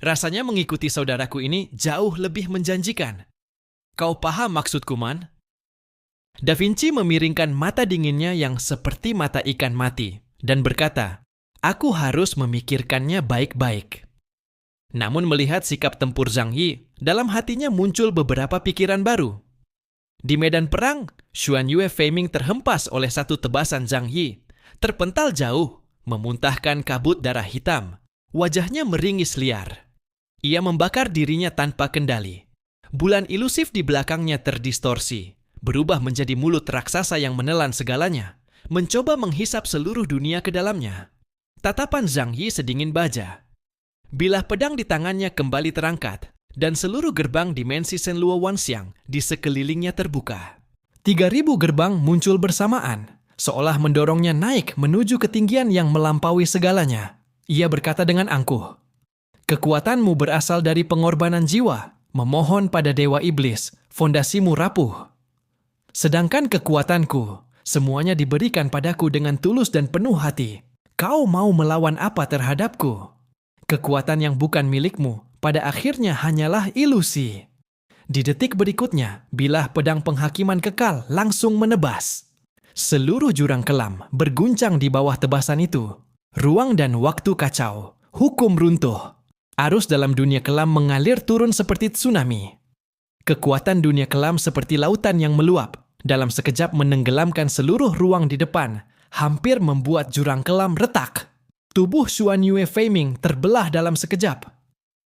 Rasanya mengikuti saudaraku ini jauh lebih menjanjikan. Kau paham maksudku, Man? Da Vinci memiringkan mata dinginnya yang seperti mata ikan mati dan berkata, aku harus memikirkannya baik-baik. Namun melihat sikap tempur Zhang Yi, dalam hatinya muncul beberapa pikiran baru. Di medan perang, Xuan Yue Feiming terhempas oleh satu tebasan Zhang Yi, terpental jauh, memuntahkan kabut darah hitam. Wajahnya meringis liar. Ia membakar dirinya tanpa kendali. Bulan ilusif di belakangnya terdistorsi, berubah menjadi mulut raksasa yang menelan segalanya, mencoba menghisap seluruh dunia ke dalamnya. Tatapan Zhang Yi sedingin baja. Bilah pedang di tangannya kembali terangkat, dan seluruh gerbang dimensi Shenluo Wanxiang di sekelilingnya terbuka. 3.000 gerbang muncul bersamaan, seolah mendorongnya naik menuju ketinggian yang melampaui segalanya. Ia berkata dengan angkuh, "Kekuatanmu berasal dari pengorbanan jiwa, memohon pada Dewa Iblis, fondasimu rapuh. Sedangkan kekuatanku, semuanya diberikan padaku dengan tulus dan penuh hati. Kau mau melawan apa terhadapku? Kekuatan yang bukan milikmu, pada akhirnya hanyalah ilusi." Di detik berikutnya, bilah pedang penghakiman kekal langsung menebas. Seluruh jurang kelam berguncang di bawah tebasan itu. Ruang dan waktu kacau, hukum runtuh. Arus dalam dunia kelam mengalir turun seperti tsunami. Kekuatan dunia kelam seperti lautan yang meluap, dalam sekejap menenggelamkan seluruh ruang di depan, hampir membuat jurang kelam retak. Tubuh Xuan Yue Feiming terbelah dalam sekejap.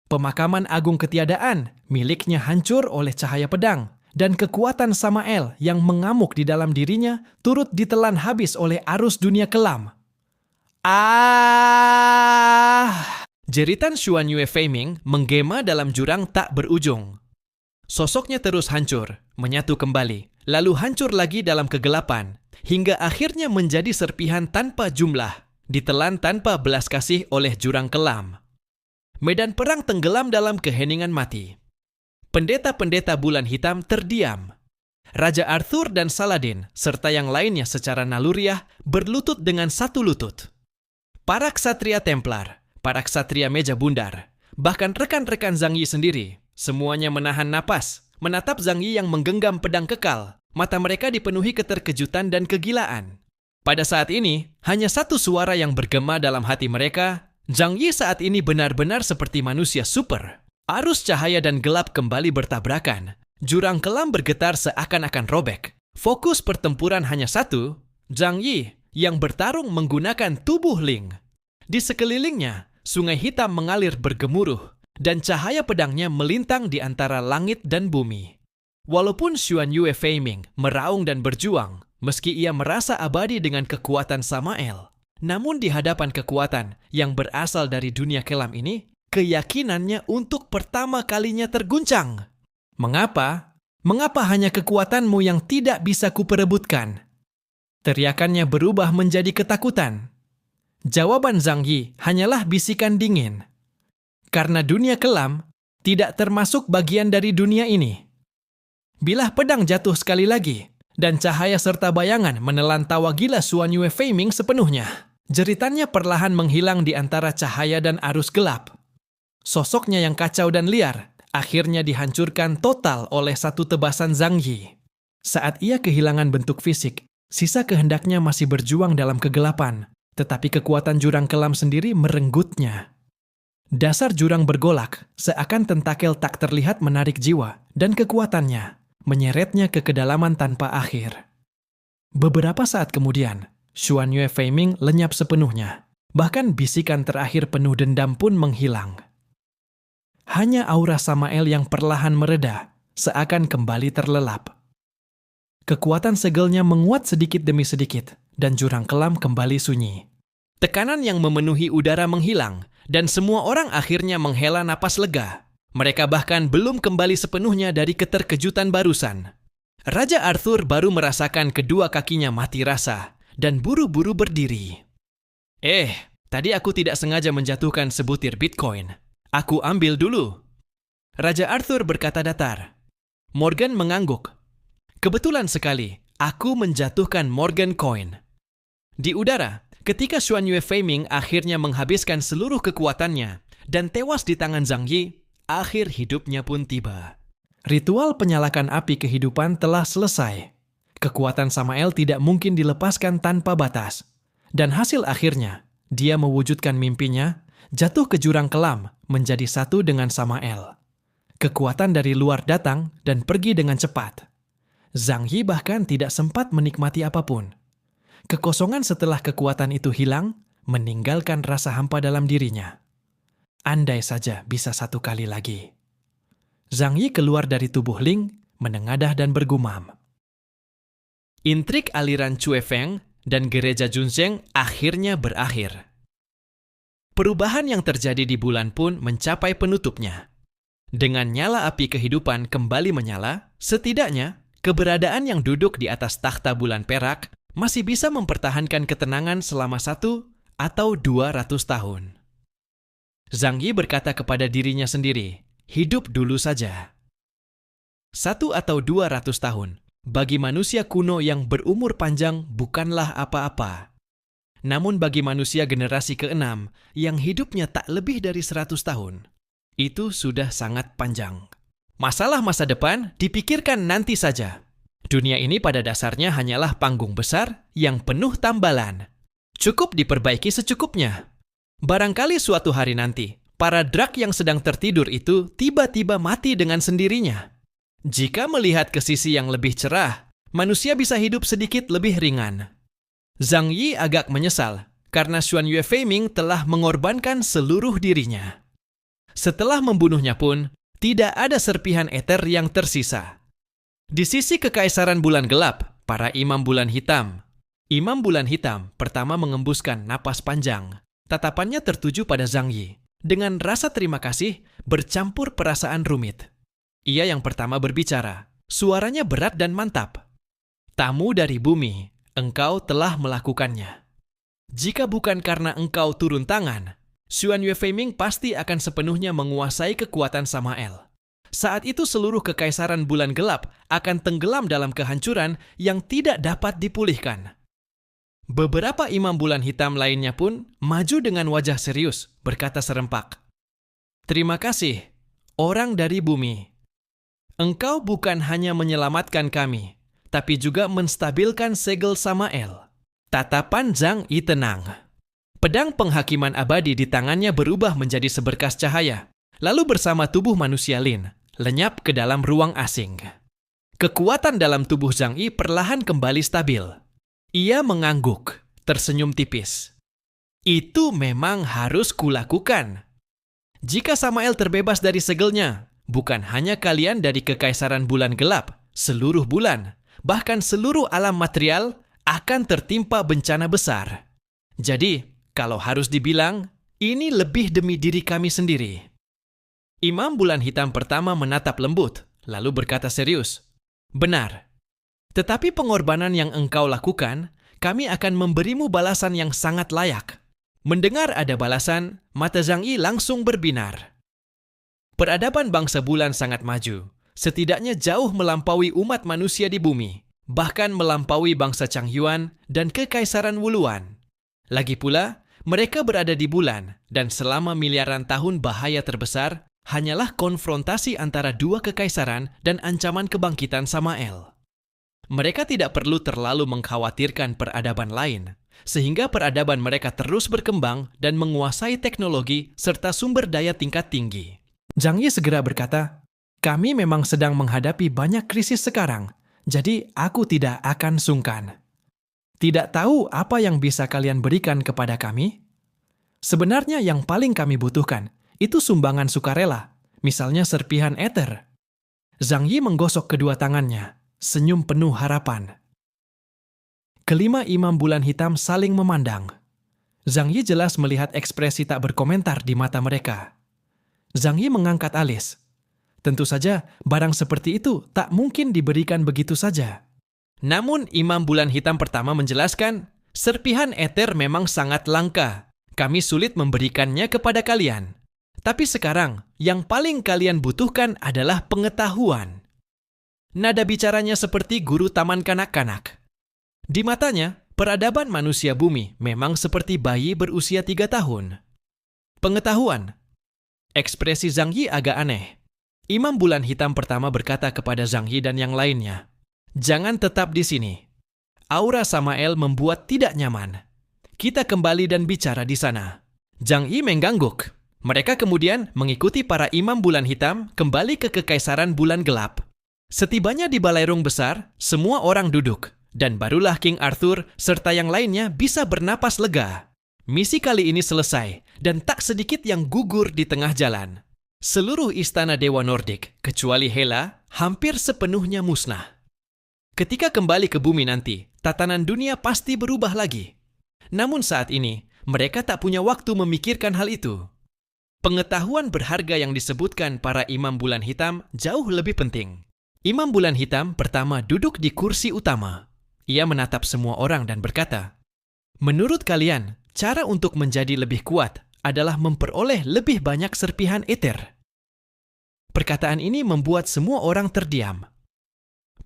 Pemakaman agung ketiadaan miliknya hancur oleh cahaya pedang, dan kekuatan Samael yang mengamuk di dalam dirinya turut ditelan habis oleh arus dunia kelam. Jeritan Xuan Yue Feiming menggema dalam jurang tak berujung. Sosoknya terus hancur, menyatu kembali, lalu hancur lagi dalam kegelapan, hingga akhirnya menjadi serpihan tanpa jumlah, ditelan tanpa belas kasih oleh jurang kelam. Medan perang tenggelam dalam keheningan mati. Pendeta-pendeta bulan hitam terdiam. Raja Arthur dan Saladin, serta yang lainnya secara naluriah, berlutut dengan satu lutut. Para ksatria Templar, para ksatria meja bundar, bahkan rekan-rekan Zhang Yi sendiri, semuanya menahan napas, menatap Zhang Yi yang menggenggam pedang kekal. Mata mereka dipenuhi keterkejutan dan kegilaan. Pada saat ini, hanya satu suara yang bergema dalam hati mereka. Zhang Yi saat ini benar-benar seperti manusia super. Arus cahaya dan gelap kembali bertabrakan. Jurang kelam bergetar seakan-akan robek. Fokus pertempuran hanya satu, Zhang Yi yang bertarung menggunakan tubuh Ling. Di sekelilingnya, sungai hitam mengalir bergemuruh, dan cahaya pedangnya melintang di antara langit dan bumi. Walaupun Xuan Yue Feiming meraung dan berjuang, meski ia merasa abadi dengan kekuatan Samael, namun di hadapan kekuatan yang berasal dari dunia kelam ini, keyakinannya untuk pertama kalinya terguncang. Mengapa? Mengapa hanya kekuatanmu yang tidak bisa kuperebutkan? Teriakannya berubah menjadi ketakutan. Jawaban Zhang Yi hanyalah bisikan dingin. Karena dunia kelam tidak termasuk bagian dari dunia ini. Bilah pedang jatuh sekali lagi, dan cahaya serta bayangan menelan tawa gila Xuan Yue Feiming sepenuhnya. Jeritannya perlahan menghilang di antara cahaya dan arus gelap. Sosoknya yang kacau dan liar akhirnya dihancurkan total oleh satu tebasan Zhang Yi. Saat ia kehilangan bentuk fisik, sisa kehendaknya masih berjuang dalam kegelapan, tetapi kekuatan jurang kelam sendiri merenggutnya. Dasar jurang bergolak, seakan tentakel tak terlihat menarik jiwa, dan kekuatannya menyeretnya ke kedalaman tanpa akhir. Beberapa saat kemudian, Xuan Yue Feiming lenyap sepenuhnya. Bahkan bisikan terakhir penuh dendam pun menghilang. Hanya aura Samael yang perlahan mereda, seakan kembali terlelap. Kekuatan segelnya menguat sedikit demi sedikit, dan jurang kelam kembali sunyi. Tekanan yang memenuhi udara menghilang, dan semua orang akhirnya menghela napas lega. Mereka bahkan belum kembali sepenuhnya dari keterkejutan barusan. Raja Arthur baru merasakan kedua kakinya mati rasa, dan buru-buru berdiri. Tadi aku tidak sengaja menjatuhkan sebutir Bitcoin. Aku ambil dulu. Raja Arthur berkata datar. Morgan mengangguk. Kebetulan sekali, aku menjatuhkan Morgan Coin. Di udara, ketika Xuan Yue Feiming akhirnya menghabiskan seluruh kekuatannya dan tewas di tangan Zhang Yi, akhir hidupnya pun tiba. Ritual penyalakan api kehidupan telah selesai. Kekuatan Samael tidak mungkin dilepaskan tanpa batas. Dan hasil akhirnya, dia mewujudkan mimpinya, jatuh ke jurang kelam, menjadi satu dengan Samael. Kekuatan dari luar datang dan pergi dengan cepat. Zhang Yi bahkan tidak sempat menikmati apapun. Kekosongan setelah kekuatan itu hilang, meninggalkan rasa hampa dalam dirinya. Andai saja bisa satu kali lagi. Zhang Yi keluar dari tubuh Ling, menengadah dan bergumam. Intrik aliran Cue Feng dan gereja Junsheng akhirnya berakhir. Perubahan yang terjadi di bulan pun mencapai penutupnya. Dengan nyala api kehidupan kembali menyala, setidaknya keberadaan yang duduk di atas takhta bulan perak masih bisa mempertahankan ketenangan selama 1 atau 200 tahun. Zhang Yi berkata kepada dirinya sendiri, hidup dulu saja. 1 atau 200 tahun, bagi manusia kuno yang berumur panjang bukanlah apa-apa. Namun bagi manusia generasi ke-6 yang hidupnya tak lebih dari 100 tahun, itu sudah sangat panjang. Masalah masa depan dipikirkan nanti saja. Dunia ini pada dasarnya hanyalah panggung besar yang penuh tambalan. Cukup diperbaiki secukupnya. Barangkali suatu hari nanti, para drak yang sedang tertidur itu tiba-tiba mati dengan sendirinya. Jika melihat ke sisi yang lebih cerah, manusia bisa hidup sedikit lebih ringan. Zhang Yi agak menyesal karena Xuan Yue Feiming telah mengorbankan seluruh dirinya. Setelah membunuhnya pun, tidak ada serpihan eter yang tersisa. Di sisi Kekaisaran Bulan Gelap, para Imam Bulan Hitam. Imam Bulan Hitam pertama mengembuskan napas panjang. Tatapannya tertuju pada Zhang Yi. Dengan rasa terima kasih, bercampur perasaan rumit. Ia yang pertama berbicara. Suaranya berat dan mantap. Tamu dari bumi, engkau telah melakukannya. Jika bukan karena engkau turun tangan, Xuan Yue Feiming pasti akan sepenuhnya menguasai kekuatan Samael. Saat itu seluruh Kekaisaran Bulan Gelap akan tenggelam dalam kehancuran yang tidak dapat dipulihkan. Beberapa imam bulan hitam lainnya pun maju dengan wajah serius, berkata serempak. Terima kasih, orang dari bumi. Engkau bukan hanya menyelamatkan kami, tapi juga menstabilkan segel Samael. Tatapan Zhang Yi tenang. Pedang penghakiman abadi di tangannya berubah menjadi seberkas cahaya, lalu bersama tubuh manusia Lin, lenyap ke dalam ruang asing. Kekuatan dalam tubuh Zhang Yi perlahan kembali stabil. Ia mengangguk, tersenyum tipis. Itu memang harus kulakukan. Jika Samael terbebas dari segelnya, bukan hanya kalian dari Kekaisaran Bulan Gelap, seluruh bulan, bahkan seluruh alam material akan tertimpa bencana besar. Jadi, kalau harus dibilang, ini lebih demi diri kami sendiri. Imam Bulan Hitam pertama menatap lembut, lalu berkata serius, benar. Tetapi pengorbanan yang engkau lakukan, kami akan memberimu balasan yang sangat layak. Mendengar ada balasan, mata Zhang Yi langsung berbinar. Peradaban bangsa bulan sangat maju, setidaknya jauh melampaui umat manusia di bumi, bahkan melampaui bangsa Changyuan dan Kekaisaran Wuluan. Lagi pula, mereka berada di bulan, dan selama miliaran tahun bahaya terbesar hanyalah konfrontasi antara dua kekaisaran dan ancaman kebangkitan Samael. Mereka tidak perlu terlalu mengkhawatirkan peradaban lain, sehingga peradaban mereka terus berkembang dan menguasai teknologi serta sumber daya tingkat tinggi. Zhang Yi segera berkata, kami memang sedang menghadapi banyak krisis sekarang, jadi aku tidak akan sungkan. Tidak tahu apa yang bisa kalian berikan kepada kami? Sebenarnya yang paling kami butuhkan, itu sumbangan sukarela, misalnya serpihan eter. Zhang Yi menggosok kedua tangannya. Senyum penuh harapan. Kelima imam bulan hitam saling memandang. Zhang Yi jelas melihat ekspresi tak berkomentar di mata mereka. Zhang Yi mengangkat alis. Tentu saja, barang seperti itu tak mungkin diberikan begitu saja. Namun imam bulan hitam pertama menjelaskan, serpihan eter memang sangat langka. Kami sulit memberikannya kepada kalian. Tapi sekarang, yang paling kalian butuhkan adalah pengetahuan. Nada bicaranya seperti guru taman kanak-kanak. Di matanya, peradaban manusia bumi memang seperti bayi berusia 3 tahun. Pengetahuan. Ekspresi Zhang Yi agak aneh. Imam bulan hitam pertama berkata kepada Zhang Yi dan yang lainnya, jangan tetap di sini. Aura Samael membuat tidak nyaman. Kita kembali dan bicara di sana. Zhang Yi mengangguk. Mereka kemudian mengikuti para imam bulan hitam kembali ke Kekaisaran Bulan Gelap. Setibanya di balairung besar, semua orang duduk, dan barulah King Arthur serta yang lainnya bisa bernapas lega. Misi kali ini selesai, dan tak sedikit yang gugur di tengah jalan. Seluruh istana Dewa Nordik, kecuali Hela, hampir sepenuhnya musnah. Ketika kembali ke bumi nanti, tatanan dunia pasti berubah lagi. Namun saat ini, mereka tak punya waktu memikirkan hal itu. Pengetahuan berharga yang disebutkan para imam bulan hitam jauh lebih penting. Imam bulan hitam pertama duduk di kursi utama. Ia menatap semua orang dan berkata, "Menurut kalian, cara untuk menjadi lebih kuat adalah memperoleh lebih banyak serpihan eter." Perkataan ini membuat semua orang terdiam.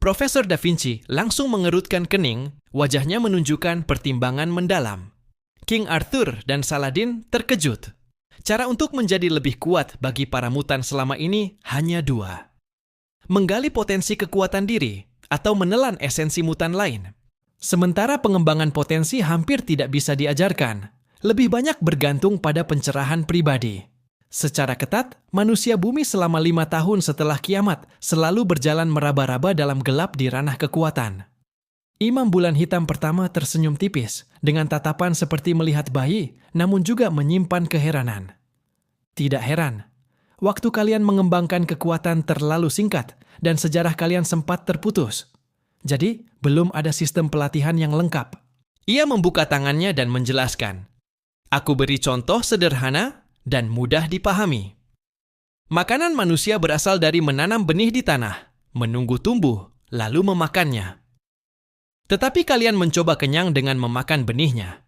Profesor Da Vinci langsung mengerutkan kening, wajahnya menunjukkan pertimbangan mendalam. King Arthur dan Saladin terkejut. Cara untuk menjadi lebih kuat bagi para mutan selama ini hanya dua. Menggali potensi kekuatan diri atau menelan esensi mutan lain. Sementara pengembangan potensi hampir tidak bisa diajarkan, lebih banyak bergantung pada pencerahan pribadi. Secara ketat, manusia bumi selama 5 tahun setelah kiamat selalu berjalan meraba-raba dalam gelap di ranah kekuatan. Imam bulan hitam pertama tersenyum tipis, dengan tatapan seperti melihat bayi, namun juga menyimpan keheranan. Tidak heran, waktu kalian mengembangkan kekuatan terlalu singkat dan sejarah kalian sempat terputus. Jadi, belum ada sistem pelatihan yang lengkap. Ia membuka tangannya dan menjelaskan, "Aku beri contoh sederhana dan mudah dipahami. Makanan manusia berasal dari menanam benih di tanah, menunggu tumbuh, lalu memakannya. Tetapi kalian mencoba kenyang dengan memakan benihnya."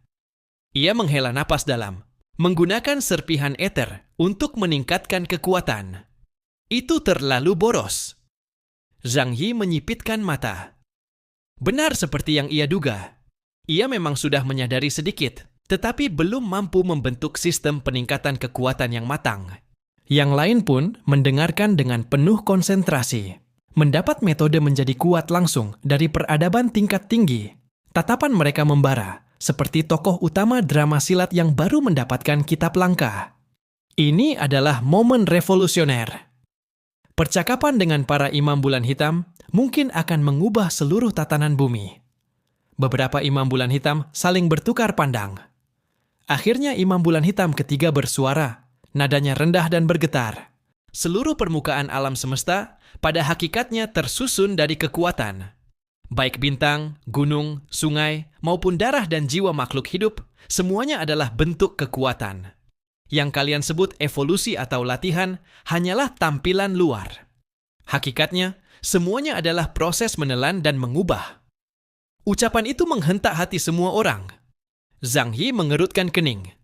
Ia menghela napas dalam, menggunakan serpihan eter untuk meningkatkan kekuatan. Itu terlalu boros. Zhang Yi menyipitkan mata. Benar seperti yang ia duga. Ia memang sudah menyadari sedikit, tetapi belum mampu membentuk sistem peningkatan kekuatan yang matang. Yang lain pun mendengarkan dengan penuh konsentrasi. Mendapat metode menjadi kuat langsung dari peradaban tingkat tinggi. Tatapan mereka membara, seperti tokoh utama drama silat yang baru mendapatkan kitab langka. Ini adalah momen revolusioner. Percakapan dengan para imam bulan hitam mungkin akan mengubah seluruh tatanan bumi. Beberapa imam bulan hitam saling bertukar pandang. Akhirnya imam bulan hitam ketiga bersuara, nadanya rendah dan bergetar. Seluruh permukaan alam semesta pada hakikatnya tersusun dari kekuatan. Baik bintang, gunung, sungai, maupun darah dan jiwa makhluk hidup, semuanya adalah bentuk kekuatan. Yang kalian sebut evolusi atau latihan hanyalah tampilan luar. Hakikatnya, semuanya adalah proses menelan dan mengubah. Ucapan itu menghentak hati semua orang. Zhang Yi mengerutkan kening.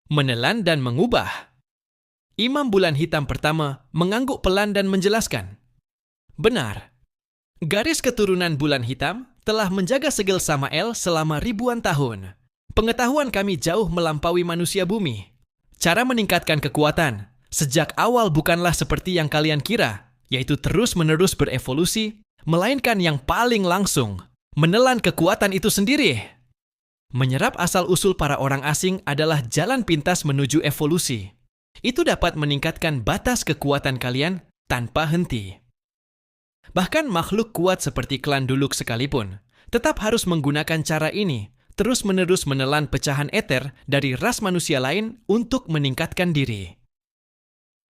Menelan dan mengubah. Imam bulan hitam pertama mengangguk pelan dan menjelaskan. Benar. Garis keturunan bulan hitam telah menjaga segel Samael selama ribuan tahun. Pengetahuan kami jauh melampaui manusia bumi. Cara meningkatkan kekuatan sejak awal bukanlah seperti yang kalian kira, yaitu terus-menerus berevolusi, melainkan yang paling langsung, menelan kekuatan itu sendiri. Menyerap asal-usul para orang asing adalah jalan pintas menuju evolusi. Itu dapat meningkatkan batas kekuatan kalian tanpa henti. Bahkan makhluk kuat seperti klan Duluk sekalipun tetap harus menggunakan cara ini, terus-menerus menelan pecahan eter dari ras manusia lain untuk meningkatkan diri.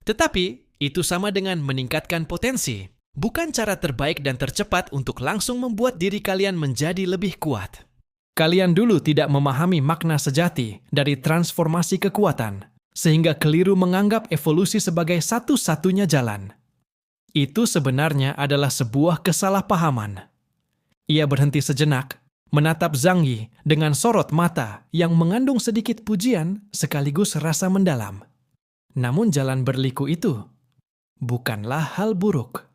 Tetapi, itu sama dengan meningkatkan potensi, bukan cara terbaik dan tercepat untuk langsung membuat diri kalian menjadi lebih kuat. Kalian dulu tidak memahami makna sejati dari transformasi kekuatan, sehingga keliru menganggap evolusi sebagai satu-satunya jalan. Itu sebenarnya adalah sebuah kesalahpahaman. Ia berhenti sejenak, menatap Zhang Yi dengan sorot mata yang mengandung sedikit pujian sekaligus rasa mendalam. Namun jalan berliku itu bukanlah hal buruk.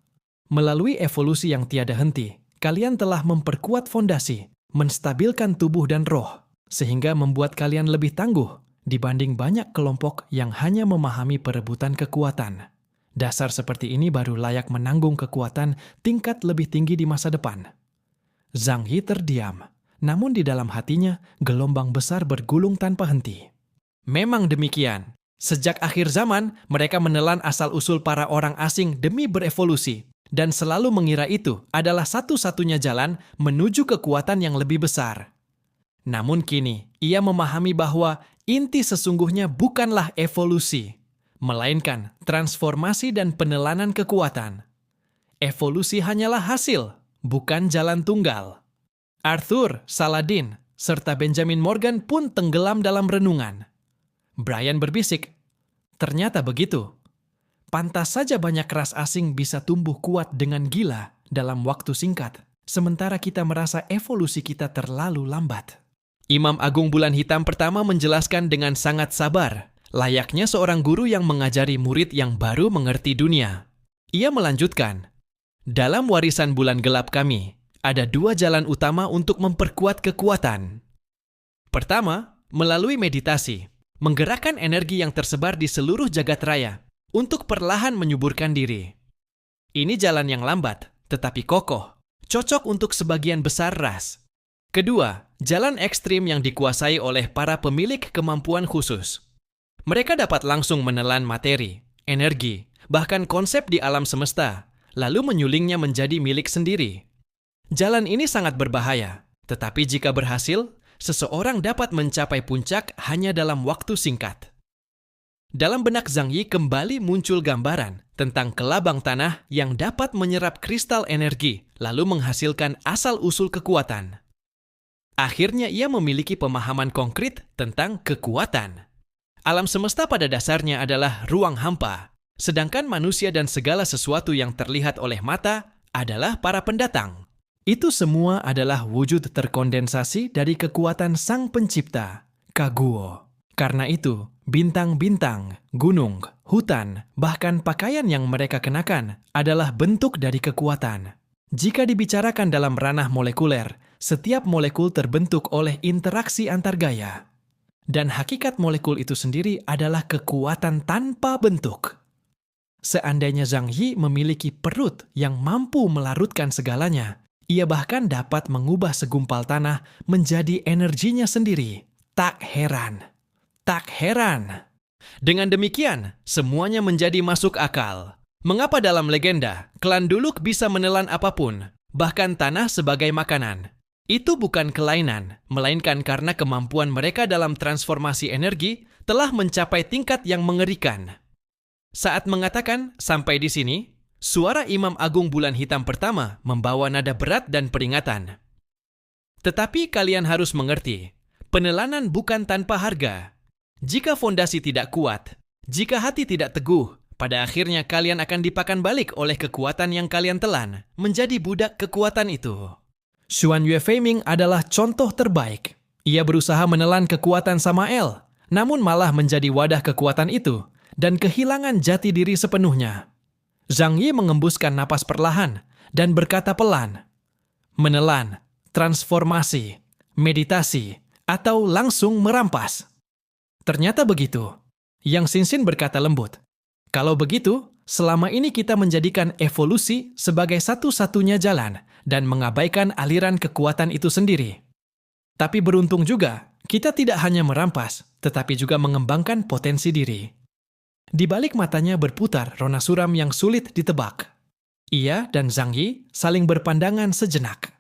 Melalui evolusi yang tiada henti, kalian telah memperkuat fondasi, menstabilkan tubuh dan roh, sehingga membuat kalian lebih tangguh dibanding banyak kelompok yang hanya memahami perebutan kekuatan. Dasar seperti ini baru layak menanggung kekuatan tingkat lebih tinggi di masa depan. Zhang Yi terdiam, namun di dalam hatinya gelombang besar bergulung tanpa henti. Memang demikian, sejak akhir zaman mereka menelan asal-usul para orang asing demi berevolusi dan selalu mengira itu adalah satu-satunya jalan menuju kekuatan yang lebih besar. Namun kini, ia memahami bahwa inti sesungguhnya bukanlah evolusi, melainkan transformasi dan penelanan kekuatan. Evolusi hanyalah hasil, bukan jalan tunggal. Arthur, Saladin, serta Benjamin Morgan pun tenggelam dalam renungan. Brian berbisik, "Ternyata begitu. Pantas saja banyak ras asing bisa tumbuh kuat dengan gila dalam waktu singkat, sementara kita merasa evolusi kita terlalu lambat." Imam Agung Bulan Hitam pertama menjelaskan dengan sangat sabar, layaknya seorang guru yang mengajari murid yang baru mengerti dunia. Ia melanjutkan, "Dalam warisan bulan gelap kami, ada 2 jalan utama untuk memperkuat kekuatan. Pertama, melalui meditasi, menggerakkan energi yang tersebar di seluruh jagat raya untuk perlahan menyuburkan diri. Ini jalan yang lambat, tetapi kokoh, cocok untuk sebagian besar ras. Kedua, jalan ekstrim yang dikuasai oleh para pemilik kemampuan khusus. Mereka dapat langsung menelan materi, energi, bahkan konsep di alam semesta, lalu menyulingnya menjadi milik sendiri. Jalan ini sangat berbahaya, tetapi jika berhasil, seseorang dapat mencapai puncak hanya dalam waktu singkat." Dalam benak Zhang Yi kembali muncul gambaran tentang kelabang tanah yang dapat menyerap kristal energi, lalu menghasilkan asal-usul kekuatan. Akhirnya ia memiliki pemahaman konkret tentang kekuatan. Alam semesta pada dasarnya adalah ruang hampa, sedangkan manusia dan segala sesuatu yang terlihat oleh mata adalah para pendatang. Itu semua adalah wujud terkondensasi dari kekuatan Sang Pencipta, Kaguo. Karena itu, bintang-bintang, gunung, hutan, bahkan pakaian yang mereka kenakan adalah bentuk dari kekuatan. Jika dibicarakan dalam ranah molekuler, setiap molekul terbentuk oleh interaksi antar gaya. Dan hakikat molekul itu sendiri adalah kekuatan tanpa bentuk. Seandainya Zhang Yi memiliki perut yang mampu melarutkan segalanya, ia bahkan dapat mengubah segumpal tanah menjadi energinya sendiri. Tak heran. Tak heran. Dengan demikian, semuanya menjadi masuk akal. Mengapa dalam legenda, klan Duluk bisa menelan apapun, bahkan tanah sebagai makanan? Itu bukan kelainan, melainkan karena kemampuan mereka dalam transformasi energi telah mencapai tingkat yang mengerikan. Saat mengatakan sampai di sini, suara Imam Agung Bulan Hitam pertama membawa nada berat dan peringatan. Tetapi kalian harus mengerti, penelanan bukan tanpa harga. Jika fondasi tidak kuat, jika hati tidak teguh, pada akhirnya kalian akan dipakan balik oleh kekuatan yang kalian telan, menjadi budak kekuatan itu. Xuan Yue Feiming adalah contoh terbaik. Ia berusaha menelan kekuatan Samael, namun malah menjadi wadah kekuatan itu, dan kehilangan jati diri sepenuhnya. Zhang Yi mengembuskan napas perlahan dan berkata pelan, "Menelan, transformasi, meditasi, atau langsung merampas." Ternyata begitu. Yang Xinxin berkata lembut, "Kalau begitu, selama ini kita menjadikan evolusi sebagai satu-satunya jalan dan mengabaikan aliran kekuatan itu sendiri. Tapi beruntung juga, kita tidak hanya merampas, tetapi juga mengembangkan potensi diri." Di balik matanya berputar rona suram yang sulit ditebak. Ia dan Zhang Yi saling berpandangan sejenak.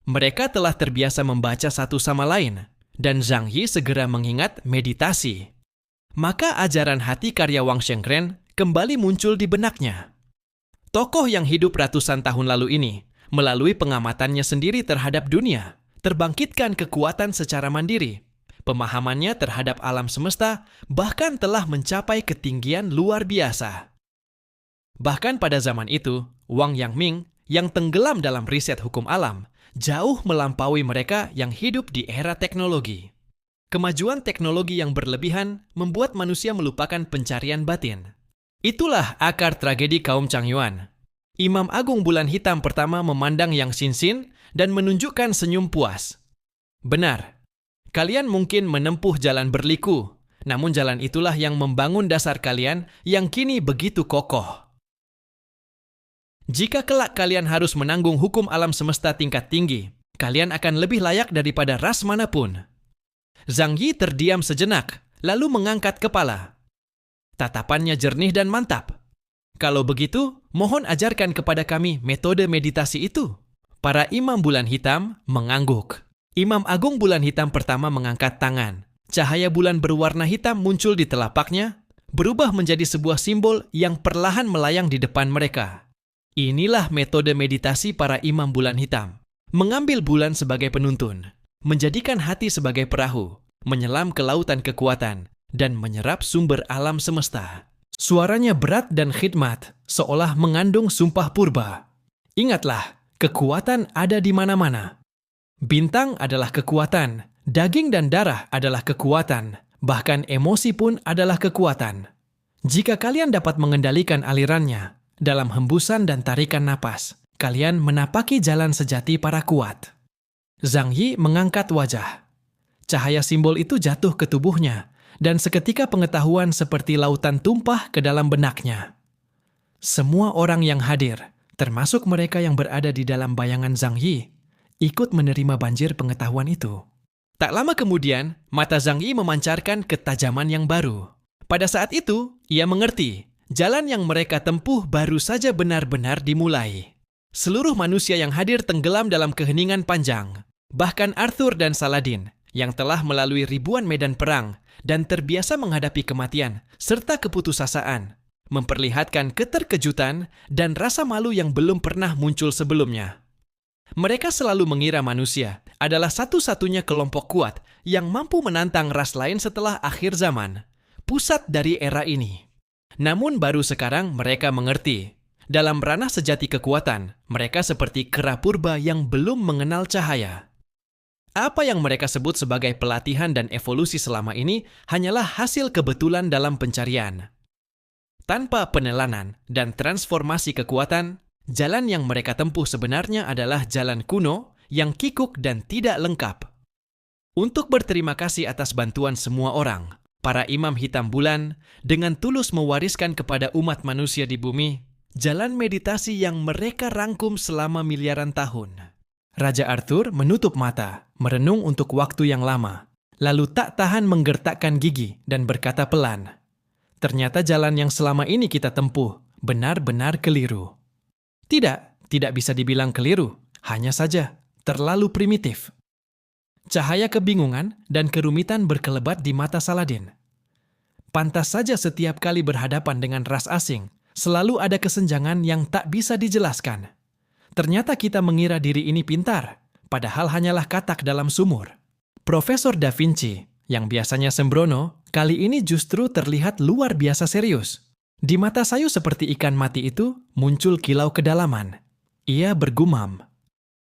Mereka telah terbiasa membaca satu sama lain, dan Zhang Yi segera mengingat meditasi. Maka ajaran hati karya Wang Shengren kembali muncul di benaknya. Tokoh yang hidup ratusan tahun lalu ini, melalui pengamatannya sendiri terhadap dunia, terbangkitkan kekuatan secara mandiri. Pemahamannya terhadap alam semesta bahkan telah mencapai ketinggian luar biasa. Bahkan pada zaman itu, Wang Yangming yang tenggelam dalam riset hukum alam, jauh melampaui mereka yang hidup di era teknologi. Kemajuan teknologi yang berlebihan membuat manusia melupakan pencarian batin. Itulah akar tragedi kaum Changyuan. Imam Agung Bulan Hitam pertama memandang Yang Xinxin dan menunjukkan senyum puas. Benar. Kalian mungkin menempuh jalan berliku, namun jalan itulah yang membangun dasar kalian yang kini begitu kokoh. Jika kelak kalian harus menanggung hukum alam semesta tingkat tinggi, kalian akan lebih layak daripada ras manapun. Zhang Yi terdiam sejenak, lalu mengangkat kepala. Tatapannya jernih dan mantap. Kalau begitu, mohon ajarkan kepada kami metode meditasi itu. Para imam bulan hitam mengangguk. Imam Agung Bulan Hitam pertama mengangkat tangan, Cahaya bulan berwarna hitam muncul di telapaknya, berubah menjadi sebuah simbol yang perlahan melayang di depan mereka. Inilah metode meditasi para imam bulan hitam. Mengambil bulan sebagai penuntun, menjadikan hati sebagai perahu, menyelam ke lautan kekuatan, dan menyerap sumber alam semesta. Suaranya berat dan khidmat, seolah mengandung sumpah purba. Ingatlah, kekuatan ada di mana-mana. Bintang adalah kekuatan, daging dan darah adalah kekuatan, bahkan emosi pun adalah kekuatan. Jika kalian dapat mengendalikan alirannya, dalam hembusan dan tarikan napas, kalian menapaki jalan sejati para kuat. Zhang Yi mengangkat wajah. Cahaya simbol itu jatuh ke tubuhnya, dan seketika pengetahuan seperti lautan tumpah ke dalam benaknya. Semua orang yang hadir, termasuk mereka yang berada di dalam bayangan Zhang Yi, ikut menerima banjir pengetahuan itu. Tak lama kemudian, mata Zhang Yi memancarkan ketajaman yang baru. Pada saat itu, ia mengerti, jalan yang mereka tempuh baru saja benar-benar dimulai. Seluruh manusia yang hadir tenggelam dalam keheningan panjang. Bahkan Arthur dan Saladin, yang telah melalui ribuan medan perang dan terbiasa menghadapi kematian serta keputusasaan, memperlihatkan keterkejutan dan rasa malu yang belum pernah muncul sebelumnya. Mereka selalu mengira manusia adalah satu-satunya kelompok kuat yang mampu menantang ras lain setelah akhir zaman, pusat dari era ini. Namun baru sekarang mereka mengerti, dalam ranah sejati kekuatan, mereka seperti kera purba yang belum mengenal cahaya. Apa yang mereka sebut sebagai pelatihan dan evolusi selama ini hanyalah hasil kebetulan dalam pencarian. Tanpa penelanan dan transformasi kekuatan, jalan yang mereka tempuh sebenarnya adalah jalan kuno yang kikuk dan tidak lengkap. Untuk berterima kasih atas bantuan semua orang, para imam hitam bulan dengan tulus mewariskan kepada umat manusia di bumi jalan meditasi yang mereka rangkum selama miliaran tahun. Raja Arthur menutup mata, merenung untuk waktu yang lama, lalu tak tahan menggertakkan gigi dan berkata pelan, "Ternyata jalan yang selama ini kita tempuh benar-benar keliru." Tidak bisa dibilang keliru, hanya saja terlalu primitif. Cahaya kebingungan dan kerumitan berkelebat di mata Saladin. Pantas saja setiap kali berhadapan dengan ras asing, selalu ada kesenjangan yang tak bisa dijelaskan. Ternyata kita mengira diri ini pintar, padahal hanyalah katak dalam sumur. Profesor Da Vinci, yang biasanya sembrono, kali ini justru terlihat luar biasa serius. Di mata Sayu seperti ikan mati itu muncul kilau kedalaman. Ia bergumam,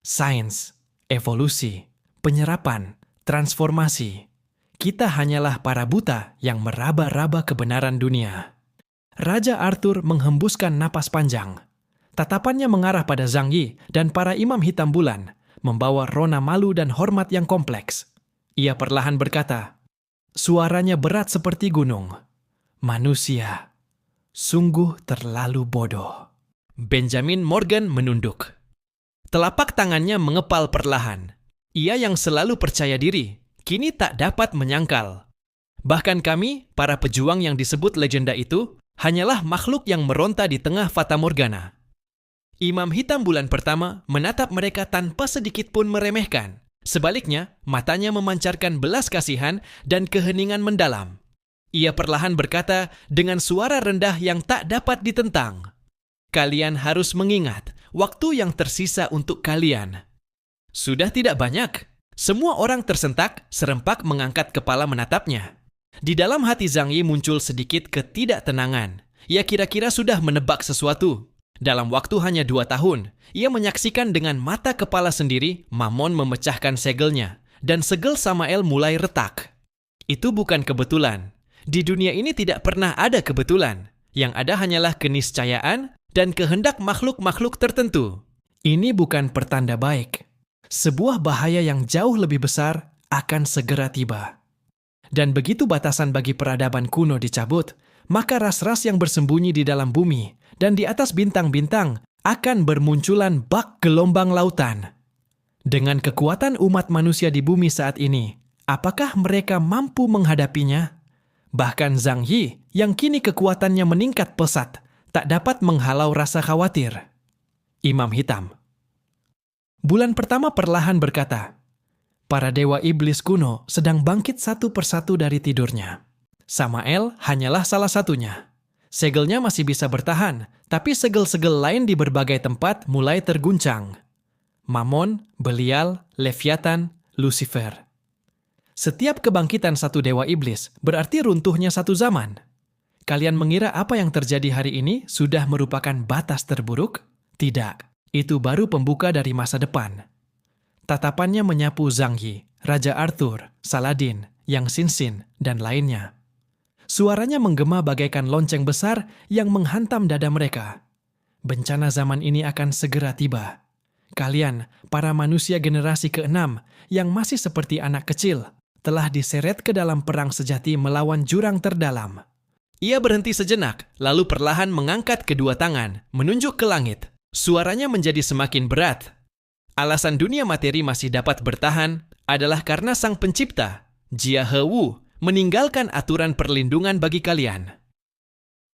sains, evolusi, penyerapan, transformasi. Kita hanyalah para buta yang meraba-raba kebenaran dunia. Raja Arthur menghembuskan napas panjang. Tatapannya mengarah pada Zhang Yi dan para imam hitam bulan, membawa rona malu dan hormat yang kompleks. Ia perlahan berkata, suaranya berat seperti gunung. Manusia sungguh terlalu bodoh. Benjamin Morgan menunduk. Telapak tangannya mengepal perlahan. Ia yang selalu percaya diri, kini tak dapat menyangkal. Bahkan kami, para pejuang yang disebut legenda itu, hanyalah makhluk yang meronta di tengah fata morgana. Imam hitam bulan pertama menatap mereka tanpa sedikit pun meremehkan. Sebaliknya, matanya memancarkan belas kasihan dan keheningan mendalam. Ia perlahan berkata dengan suara rendah yang tak dapat ditentang. Kalian harus mengingat waktu yang tersisa untuk kalian. Sudah tidak banyak. Semua orang tersentak, serempak mengangkat kepala menatapnya. Di dalam hati Zhang Yi muncul sedikit ketidaktenangan. Ia kira-kira sudah menebak sesuatu. Dalam waktu hanya 2 tahun, ia menyaksikan dengan mata kepala sendiri Mammon memecahkan segelnya, dan segel Samael mulai retak. Itu bukan kebetulan. Di dunia ini tidak pernah ada kebetulan. Yang ada hanyalah keniscayaan dan kehendak makhluk-makhluk tertentu. Ini bukan pertanda baik. Sebuah bahaya yang jauh lebih besar akan segera tiba. Dan begitu batasan bagi peradaban kuno dicabut, maka ras-ras yang bersembunyi di dalam bumi dan di atas bintang-bintang akan bermunculan bak gelombang lautan. Dengan kekuatan umat manusia di bumi saat ini, apakah mereka mampu menghadapinya? Bahkan Zhang Yi, yang kini kekuatannya meningkat pesat, tak dapat menghalau rasa khawatir. Imam hitam. Bulan pertama perlahan berkata, Para dewa iblis kuno sedang bangkit satu persatu dari tidurnya. Samael hanyalah salah satunya. Segelnya masih bisa bertahan, tapi segel-segel lain di berbagai tempat mulai terguncang. Mammon, Belial, Leviathan, Lucifer. Setiap kebangkitan satu dewa iblis berarti runtuhnya satu zaman. Kalian mengira apa yang terjadi hari ini sudah merupakan batas terburuk? Tidak, itu baru pembuka dari masa depan. Tatapannya menyapu Zhang Yi, Raja Arthur, Saladin, Yang Xinxin, dan lainnya. Suaranya menggema bagaikan lonceng besar yang menghantam dada mereka. Bencana zaman ini akan segera tiba. Kalian, para manusia generasi ke-6 yang masih seperti anak kecil, telah diseret ke dalam perang sejati melawan jurang terdalam. Ia berhenti sejenak, lalu perlahan mengangkat kedua tangan, menunjuk ke langit. Suaranya menjadi semakin berat. Alasan dunia materi masih dapat bertahan adalah karena Sang Pencipta, Jia He Wu, meninggalkan aturan perlindungan bagi kalian.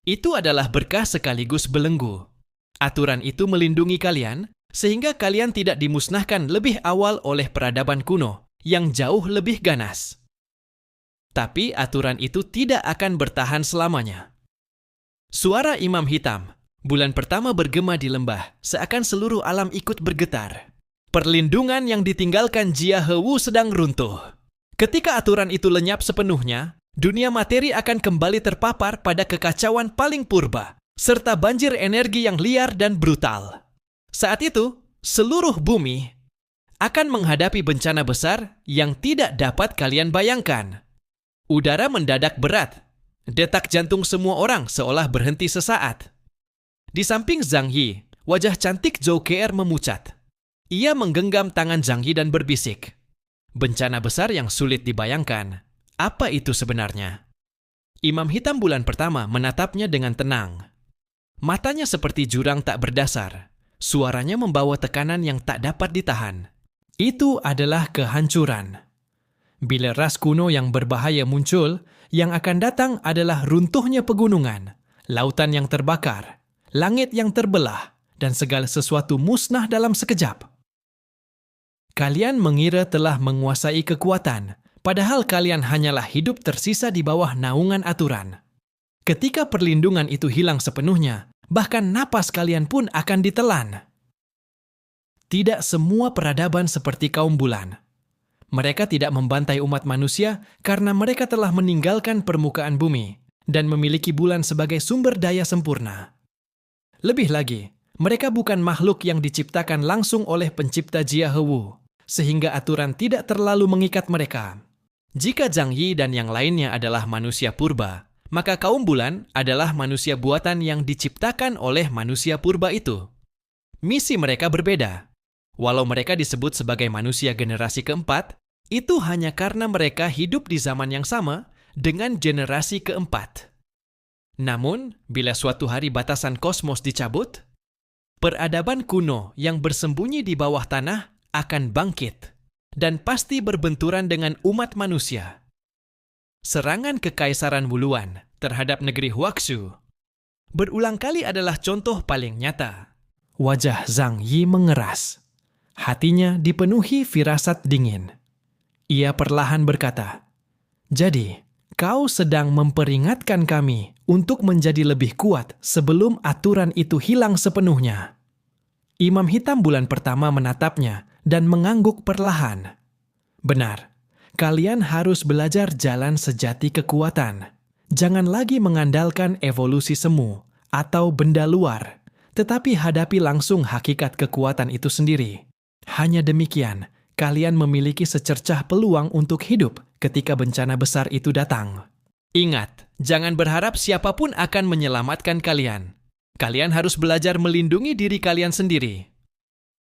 Itu adalah berkah sekaligus belenggu. Aturan itu melindungi kalian, sehingga kalian tidak dimusnahkan lebih awal oleh peradaban kuno yang jauh lebih ganas. Tapi aturan itu tidak akan bertahan selamanya. Suara Imam Hitam, bulan pertama bergema di lembah, seakan seluruh alam ikut bergetar. Perlindungan yang ditinggalkan Jia He Wu sedang runtuh. Ketika aturan itu lenyap sepenuhnya, dunia materi akan kembali terpapar pada kekacauan paling purba, serta banjir energi yang liar dan brutal. Saat itu, seluruh bumi akan menghadapi bencana besar yang tidak dapat kalian bayangkan. Udara mendadak berat. Detak jantung semua orang seolah berhenti sesaat. Di samping Zhang Yi, wajah cantik Zhou Ke'er memucat. Ia menggenggam tangan Zhang Yi dan berbisik. Bencana besar yang sulit dibayangkan. Apa itu sebenarnya? Imam Hitam bulan pertama menatapnya dengan tenang. Matanya seperti jurang tak berdasar. Suaranya membawa tekanan yang tak dapat ditahan. Itu adalah kehancuran. Bila ras kuno yang berbahaya muncul, yang akan datang adalah runtuhnya pegunungan, lautan yang terbakar, langit yang terbelah, dan segala sesuatu musnah dalam sekejap. Kalian mengira telah menguasai kekuatan, padahal kalian hanyalah hidup tersisa di bawah naungan aturan. Ketika perlindungan itu hilang sepenuhnya, bahkan napas kalian pun akan ditelan. Tidak semua peradaban seperti kaum bulan. Mereka tidak membantai umat manusia karena mereka telah meninggalkan permukaan bumi dan memiliki bulan sebagai sumber daya sempurna. Lebih lagi, mereka bukan makhluk yang diciptakan langsung oleh pencipta Jia He Wu, sehingga aturan tidak terlalu mengikat mereka. Jika Zhang Yi dan yang lainnya adalah manusia purba, maka kaum bulan adalah manusia buatan yang diciptakan oleh manusia purba itu. Misi mereka berbeda. Walau mereka disebut sebagai manusia generasi keempat, itu hanya karena mereka hidup di zaman yang sama dengan generasi keempat. Namun, bila suatu hari batasan kosmos dicabut, peradaban kuno yang bersembunyi di bawah tanah akan bangkit dan pasti berbenturan dengan umat manusia. Serangan Kekaisaran Wuluan terhadap negeri Huaxu berulang kali adalah contoh paling nyata. Wajah Zhang Yi mengeras. Hatinya dipenuhi firasat dingin. Ia perlahan berkata, "Jadi, kau sedang memperingatkan kami untuk menjadi lebih kuat sebelum aturan itu hilang sepenuhnya." Imam Hitam bulan pertama menatapnya dan mengangguk perlahan. "Benar, kalian harus belajar jalan sejati kekuatan. Jangan lagi mengandalkan evolusi semu atau benda luar, tetapi hadapi langsung hakikat kekuatan itu sendiri. Hanya demikian, kalian memiliki secercah peluang untuk hidup ketika bencana besar itu datang. Ingat, jangan berharap siapapun akan menyelamatkan kalian. Kalian harus belajar melindungi diri kalian sendiri."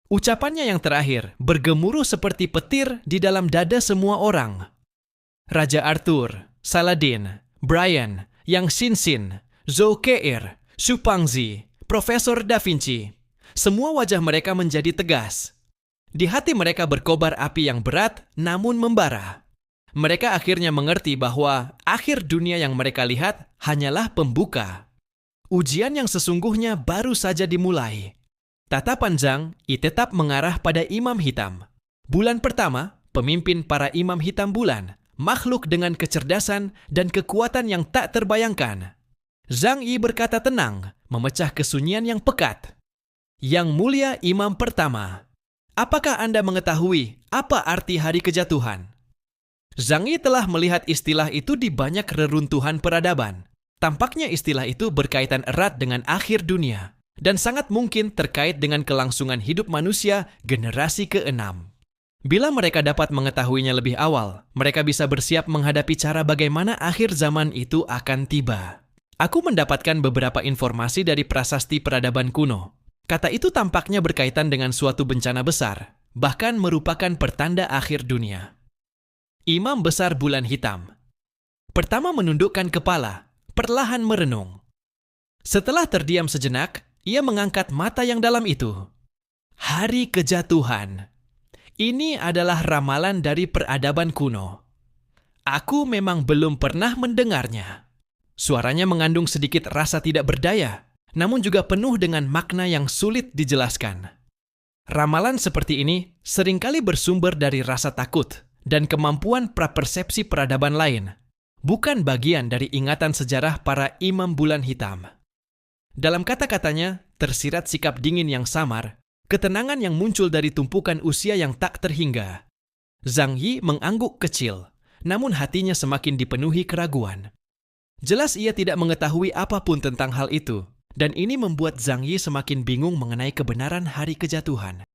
Ucapannya yang terakhir bergemuruh seperti petir di dalam dada semua orang. Raja Arthur, Saladin, Brian, Yang Xinxin, Zhou Ke'er, Xu Pangzi, Profesor Da Vinci, semua wajah mereka menjadi tegas. Di hati mereka berkobar api yang berat namun membara. Mereka akhirnya mengerti bahwa akhir dunia yang mereka lihat hanyalah pembuka. Ujian yang sesungguhnya baru saja dimulai. Tatapan Zhang Yi tetap mengarah pada Imam Hitam. Bulan pertama, pemimpin para imam hitam bulan, makhluk dengan kecerdasan dan kekuatan yang tak terbayangkan. Zhang Yi berkata tenang, memecah kesunyian yang pekat. Yang mulia imam pertama, apakah Anda mengetahui apa arti hari kejatuhan? Zhang Yi telah melihat istilah itu di banyak reruntuhan peradaban. Tampaknya istilah itu berkaitan erat dengan akhir dunia dan sangat mungkin terkait dengan kelangsungan hidup manusia generasi ke-6. Bila mereka dapat mengetahuinya lebih awal, mereka bisa bersiap menghadapi cara bagaimana akhir zaman itu akan tiba. Aku mendapatkan beberapa informasi dari prasasti peradaban kuno. Kata itu tampaknya berkaitan dengan suatu bencana besar, bahkan merupakan pertanda akhir dunia. Imam besar bulan hitam. Pertama menundukkan kepala, perlahan merenung. Setelah terdiam sejenak, ia mengangkat mata yang dalam itu. Hari kejatuhan. Ini adalah ramalan dari peradaban kuno. Aku memang belum pernah mendengarnya. Suaranya mengandung sedikit rasa tidak berdaya, namun juga penuh dengan makna yang sulit dijelaskan. Ramalan seperti ini seringkali bersumber dari rasa takut dan kemampuan prapersepsi peradaban lain, bukan bagian dari ingatan sejarah para imam bulan hitam. Dalam kata-katanya, tersirat sikap dingin yang samar, ketenangan yang muncul dari tumpukan usia yang tak terhingga. Zhang Yi mengangguk kecil, namun hatinya semakin dipenuhi keraguan. Jelas ia tidak mengetahui apapun tentang hal itu, dan ini membuat Zhang Yi semakin bingung mengenai kebenaran hari kejatuhan.